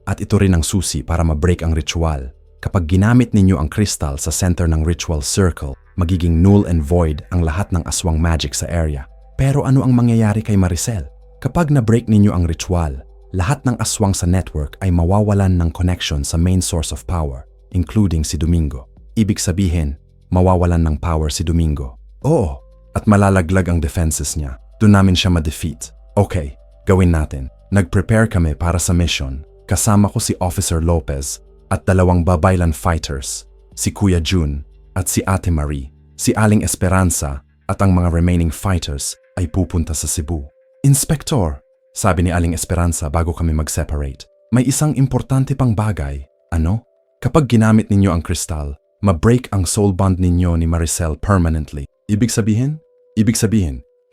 At ito rin ang susi para ma-break ang ritual. Kapag ginamit ninyo ang crystal sa center ng ritual circle, magiging null and void ang lahat ng aswang magic sa area. Pero ano ang mangyayari kay Maricel? Kapag na-break ninyo ang ritual, lahat ng aswang sa network ay mawawalan ng connection sa main source of power, including si Domingo. Ibig sabihin, mawawalan ng power si Domingo. Oo, at malalaglag ang defenses niya. Doon namin siya ma-defeat. Okay, gawin natin. Nag-prepare kami para sa mission. Kasama ko si Officer Lopez at 2 babaylan fighters, si Kuya Jun at si Ate Marie. Si Aling Esperanza at ang mga remaining fighters ay pupunta sa Cebu. Inspector, sabi ni Aling Esperanza bago kami mag-separate, may isang importante pang bagay. Ano? Kapag ginamit ninyo ang kristal, ma-break ang soul bond ninyo ni Maricel permanently. Ibig sabihin,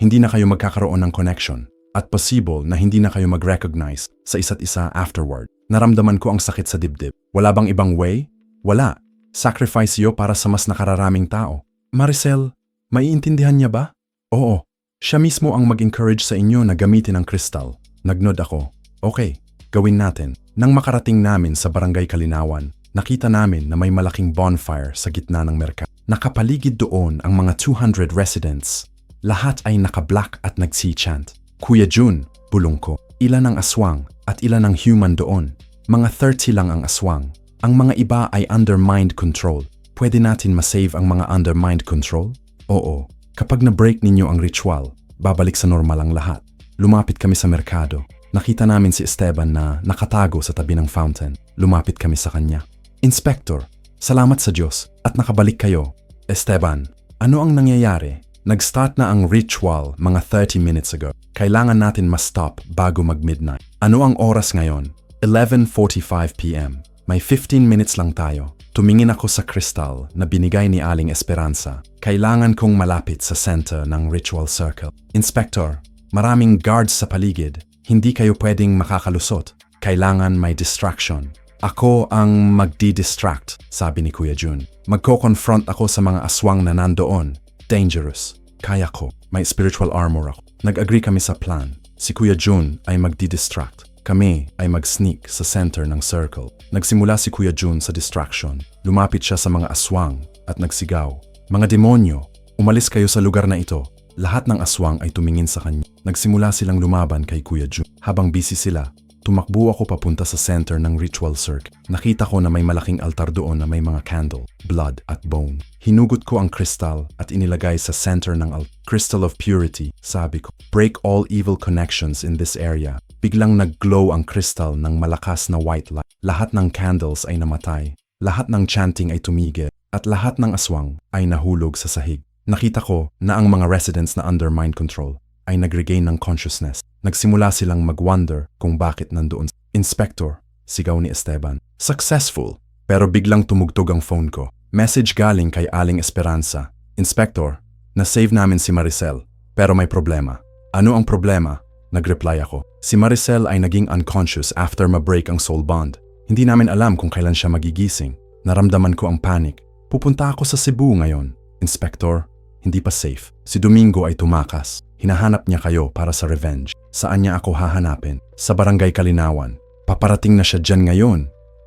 hindi na kayo magkakaroon ng connection at possible na hindi na kayo mag-recognize sa isa't isa afterward. Naramdaman ko ang sakit sa dibdib. Wala bang ibang way? Wala. Sacrifice yo para sa mas nakararaming tao. Maricel, maiintindihan niya ba? Oo. Siya mismo ang mag-encourage sa inyo na gamitin ang kristal. Nagnod ako. Okay, gawin natin. Nang makarating namin sa Barangay Kalinawan, nakita namin na may malaking bonfire sa gitna ng merkado. Nakapaligid doon ang mga 200 residents. Lahat ay naka-black at nagsi-chant. Kuya Jun, bulong ko, ilan ang aswang at ilan ang human doon? Mga 30 lang ang aswang. Ang mga iba ay under mind control. Pwede natin masave ang mga under mind control? Oo. Kapag na-break ninyo ang ritual, babalik sa normal ang lahat. Lumapit kami sa merkado. Nakita namin si Esteban na nakatago sa tabi ng fountain. Lumapit kami sa kanya. Inspector, salamat sa Diyos at nakabalik kayo. Esteban, ano ang nangyayari? Nag-start na ang ritual mga 30 minutes ago. Kailangan natin ma-stop bago mag-midnight. Ano ang oras ngayon? 11:45 p.m. May 15 minutes lang tayo. Tumingin ako sa kristal na binigay ni Aling Esperanza. Kailangan kong malapit sa center ng ritual circle. Inspector, maraming guards sa paligid. Hindi kayo pwedeng makakalusot. Kailangan may distraction. Ako ang magdi-distract, sabi ni Kuya Jun. Magko-confront ako sa mga aswang na nandoon. Dangerous. Kaya ko. May spiritual armor ako. Nag-agree kami sa plan. Si Kuya Jun ay magdi-distract. Kami ay mag-sneak sa center ng circle. Nagsimula si Kuya Jun sa distraction. Lumapit siya sa mga aswang at nagsigaw. Mga demonyo, umalis kayo sa lugar na ito. Lahat ng aswang ay tumingin sa kanya. Nagsimula silang lumaban kay Kuya Jun. Habang busy sila, tumakbo ako papunta sa center ng ritual circle. Nakita ko na may malaking altar doon na may mga candle, blood at bone. Hinugot ko ang crystal at inilagay sa center ng Crystal of Purity, sabi ko. Break all evil connections in this area. Biglang nag-glow ang crystal ng malakas na white light. Lahat ng candles ay namatay. Lahat ng chanting ay tumigil. At lahat ng aswang ay nahulog sa sahig. Nakita ko na ang mga residents na under mind control ay nag-regain ng consciousness. Nagsimula silang mag-wonder kung bakit nandoon. Inspector, sigaw ni Esteban. Successful, pero biglang tumugtog ang phone ko. Message galing kay Aling Esperanza. Inspector, na-save namin si Maricel, pero may problema. Ano ang problema? Nag-reply ako. Si Maricel ay naging unconscious after ma-break ang soul bond. Hindi namin alam kung kailan siya magigising. Naramdaman ko ang panic. Pupunta ako sa Cebu ngayon. Inspector, hindi pa safe. Si Domingo ay tumakas. Hinahanap niya kayo para sa revenge. Saan niya ako hahanapin? Sa Barangay Kalinawan. Paparating na siya dyan ngayon.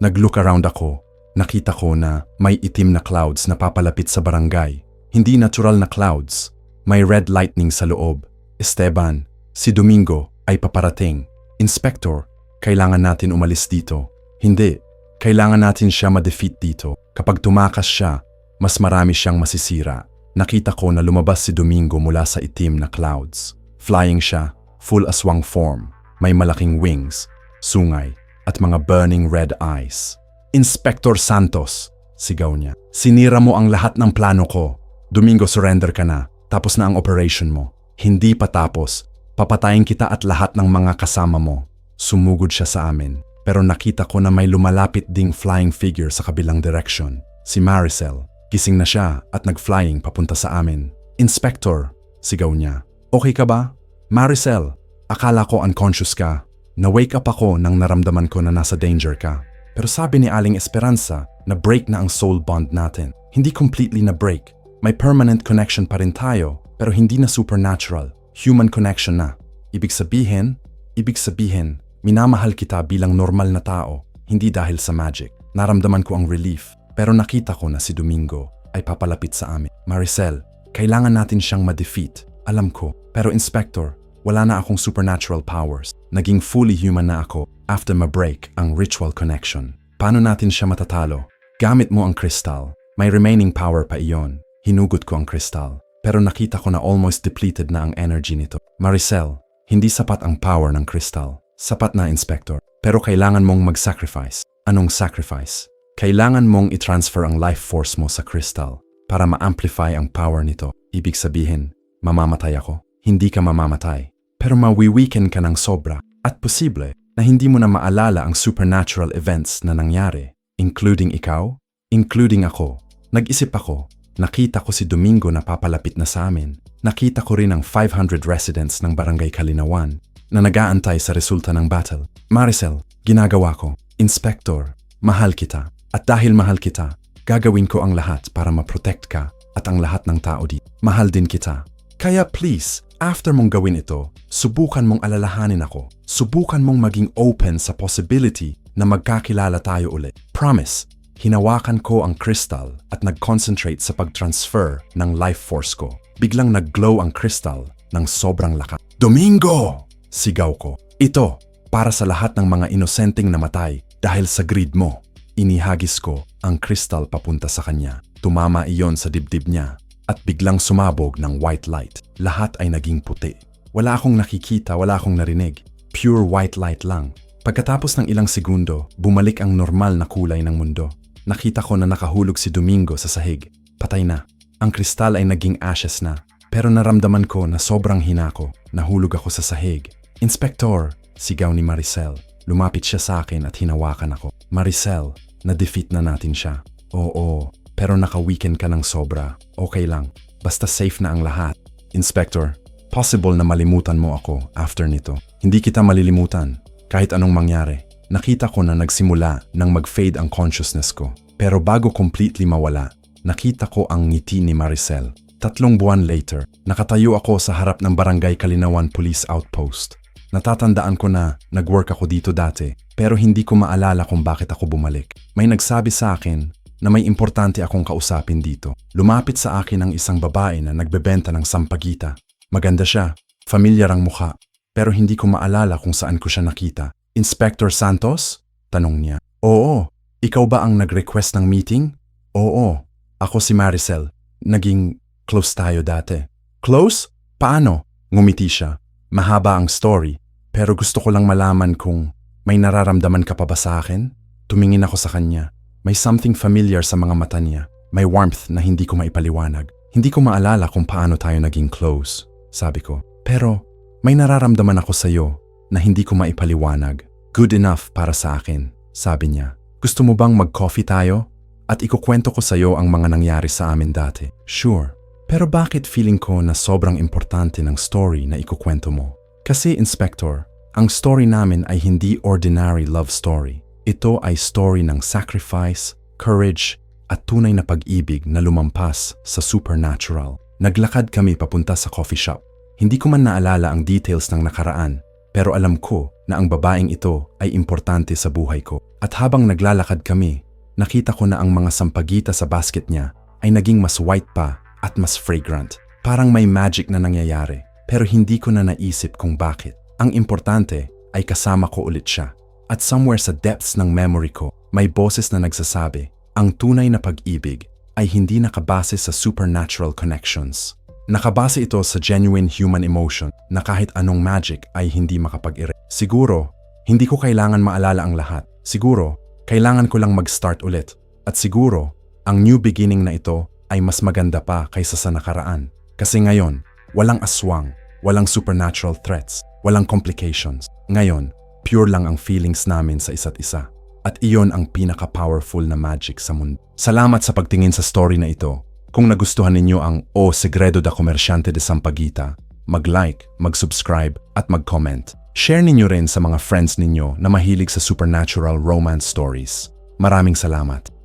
Nag-look around ako. Nakita ko na may itim na clouds na papalapit sa barangay. Hindi natural na clouds. May red lightning sa loob. Esteban, si Domingo ay paparating. Inspector, kailangan natin umalis dito. Hindi, kailangan natin siya ma-defeat dito. Kapag tumakas siya, mas marami siyang masisira. Nakita ko na lumabas si Domingo mula sa itim na clouds. Flying siya, full aswang form. May malaking wings, sungay, at mga burning red eyes. Inspector Santos, sigaw niya. Sinira mo ang lahat ng plano ko. Domingo, surrender ka na. Tapos na ang operation mo. Hindi pa tapos. Papatayin kita at lahat ng mga kasama mo. Sumugod siya sa amin. Pero nakita ko na may lumalapit ding flying figure sa kabilang direction. Si Maricel. Gising na siya at nag-flying papunta sa amin. Inspector, sigaw niya. Okay ka ba? Maricel, akala ko unconscious ka. Na-wake up ako nang naramdaman ko na nasa danger ka. Pero sabi ni Aling Esperanza na break na ang soul bond natin. Hindi completely na break. May permanent connection pa rin tayo, pero hindi na supernatural. Human connection na. Ibig sabihin, minamahal kita bilang normal na tao, hindi dahil sa magic. Naramdaman ko ang relief, pero nakita ko na si Domingo ay papalapit sa amin. Maricel, kailangan natin siyang ma-defeat. Alam ko, pero Inspector, wala na akong supernatural powers. Naging fully human na ako after ma-break ang ritual connection. Paano natin siya matatalo? Gamit mo ang crystal. May remaining power pa iyon. Hinugot ko ang crystal. Pero nakita ko na almost depleted na ang energy nito. Maricel, hindi sapat ang power ng crystal. Sapat na, Inspector. Pero kailangan mong mag-sacrifice. Anong sacrifice? Kailangan mong i-transfer ang life force mo sa crystal para ma-amplify ang power nito. Ibig sabihin, mamamatay ako. Hindi ka mamamatay. Pero mawi-weaken ka ng sobra. At posible na hindi mo na maalala ang supernatural events na nangyari, including ikaw, including ako. Nag-isip ako, nakita ko si Domingo na papalapit na sa amin. Nakita ko rin ang 500 residents ng Barangay Kalinawan na nag-aantay sa resulta ng battle. Maricel, ginagawa ko. Inspector, mahal kita. At dahil mahal kita, gagawin ko ang lahat para ma-protect ka at ang lahat ng tao dito. Mahal din kita. Kaya please, after mong gawin ito, subukan mong alalahanin ako. Subukan mong maging open sa possibility na magkakilala tayo ulit. Promise, hinawakan ko ang crystal at nag-concentrate sa pag-transfer ng life force ko. Biglang nag-glow ang crystal ng sobrang lakas. Domingo! Sigaw ko. Ito, para sa lahat ng mga inosenteng namatay dahil sa greed mo. Inihagis ko ang crystal papunta sa kanya. Tumama iyon sa dibdib niya. At biglang sumabog ng white light. Lahat ay naging puti. Wala akong nakikita, wala akong narinig. Pure white light lang. Pagkatapos ng ilang segundo, bumalik ang normal na kulay ng mundo. Nakita ko na nakahulog si Domingo sa sahig. Patay na. Ang kristal ay naging ashes na. Pero naramdaman ko na sobrang hina ko. Nahulog ako sa sahig. Inspector, sigaw ni Maricel. Lumapit siya sa akin at hinawakan ako. Maricel, na-defeat na natin siya. Oo. Pero naka-weekend ka ng sobra. Okay lang. Basta safe na ang lahat. Inspector, possible na malimutan mo ako after nito. Hindi kita malilimutan. Kahit anong mangyari. Nakita ko na nagsimula nang mag-fade ang consciousness ko. Pero bago completely mawala, nakita ko ang ngiti ni Maricel. 3 buwan later, nakatayo ako sa harap ng Barangay Kalinawan Police Outpost. Natatandaan ko na nag-work ako dito dati, pero hindi ko maalala kung bakit ako bumalik. May nagsabi sa akin na may importante akong kausapin dito. Lumapit sa akin ang isang babae na nagbebenta ng sampagita. Maganda siya, familiar ang mukha, pero hindi ko maalala kung saan ko siya nakita. Inspector Santos? Tanong niya. Oo, ikaw ba ang nag-request ng meeting? Oo, ako si Maricel. Naging close tayo dati. Close? Paano? Ngumiti siya. Mahaba ang story, pero gusto ko lang malaman kung may nararamdaman ka pa ba sa akin? Tumingin ako sa kanya. May something familiar sa mga mata niya. May warmth na hindi ko maipaliwanag. Hindi ko maalala kung paano tayo naging close, sabi ko. Pero may nararamdaman ako sa iyo na hindi ko maipaliwanag. Good enough para sa akin, sabi niya. Gusto mo bang mag-coffee tayo? At ikukwento ko sa iyo ang mga nangyari sa amin dati. Sure. Pero bakit feeling ko na sobrang importante ng story na ikukwento mo? Kasi, Inspector, ang story namin ay hindi ordinary love story. Ito ay story ng sacrifice, courage, at tunay na pag-ibig na lumampas sa supernatural. Naglakad kami papunta sa coffee shop. Hindi ko man naalala ang details ng nakaraan, pero alam ko na ang babaeng ito ay importante sa buhay ko. At habang naglalakad kami, nakita ko na ang mga sampagita sa basket niya ay naging mas white pa at mas fragrant. Parang may magic na nangyayari, pero hindi ko na naisip kung bakit. Ang importante ay kasama ko ulit siya. At somewhere sa depths ng memory ko, may boses na nagsasabi, ang tunay na pag-ibig ay hindi nakabase sa supernatural connections. Nakabase ito sa genuine human emotion na kahit anong magic ay hindi makapag-erase. Siguro, hindi ko kailangan maalala ang lahat. Siguro, kailangan ko lang mag-start ulit. At siguro, ang new beginning na ito ay mas maganda pa kaysa sa nakaraan. Kasi ngayon, walang aswang, walang supernatural threats, walang complications. Ngayon, pure lang ang feelings namin sa isa't isa. At iyon ang pinaka-powerful na magic sa mundo. Salamat sa pagtingin sa story na ito. Kung nagustuhan ninyo ang O Segredo da Comerciante de Sampaguita, mag-like, mag-subscribe at mag-comment. Share ninyo rin sa mga friends ninyo na mahilig sa supernatural romance stories. Maraming salamat.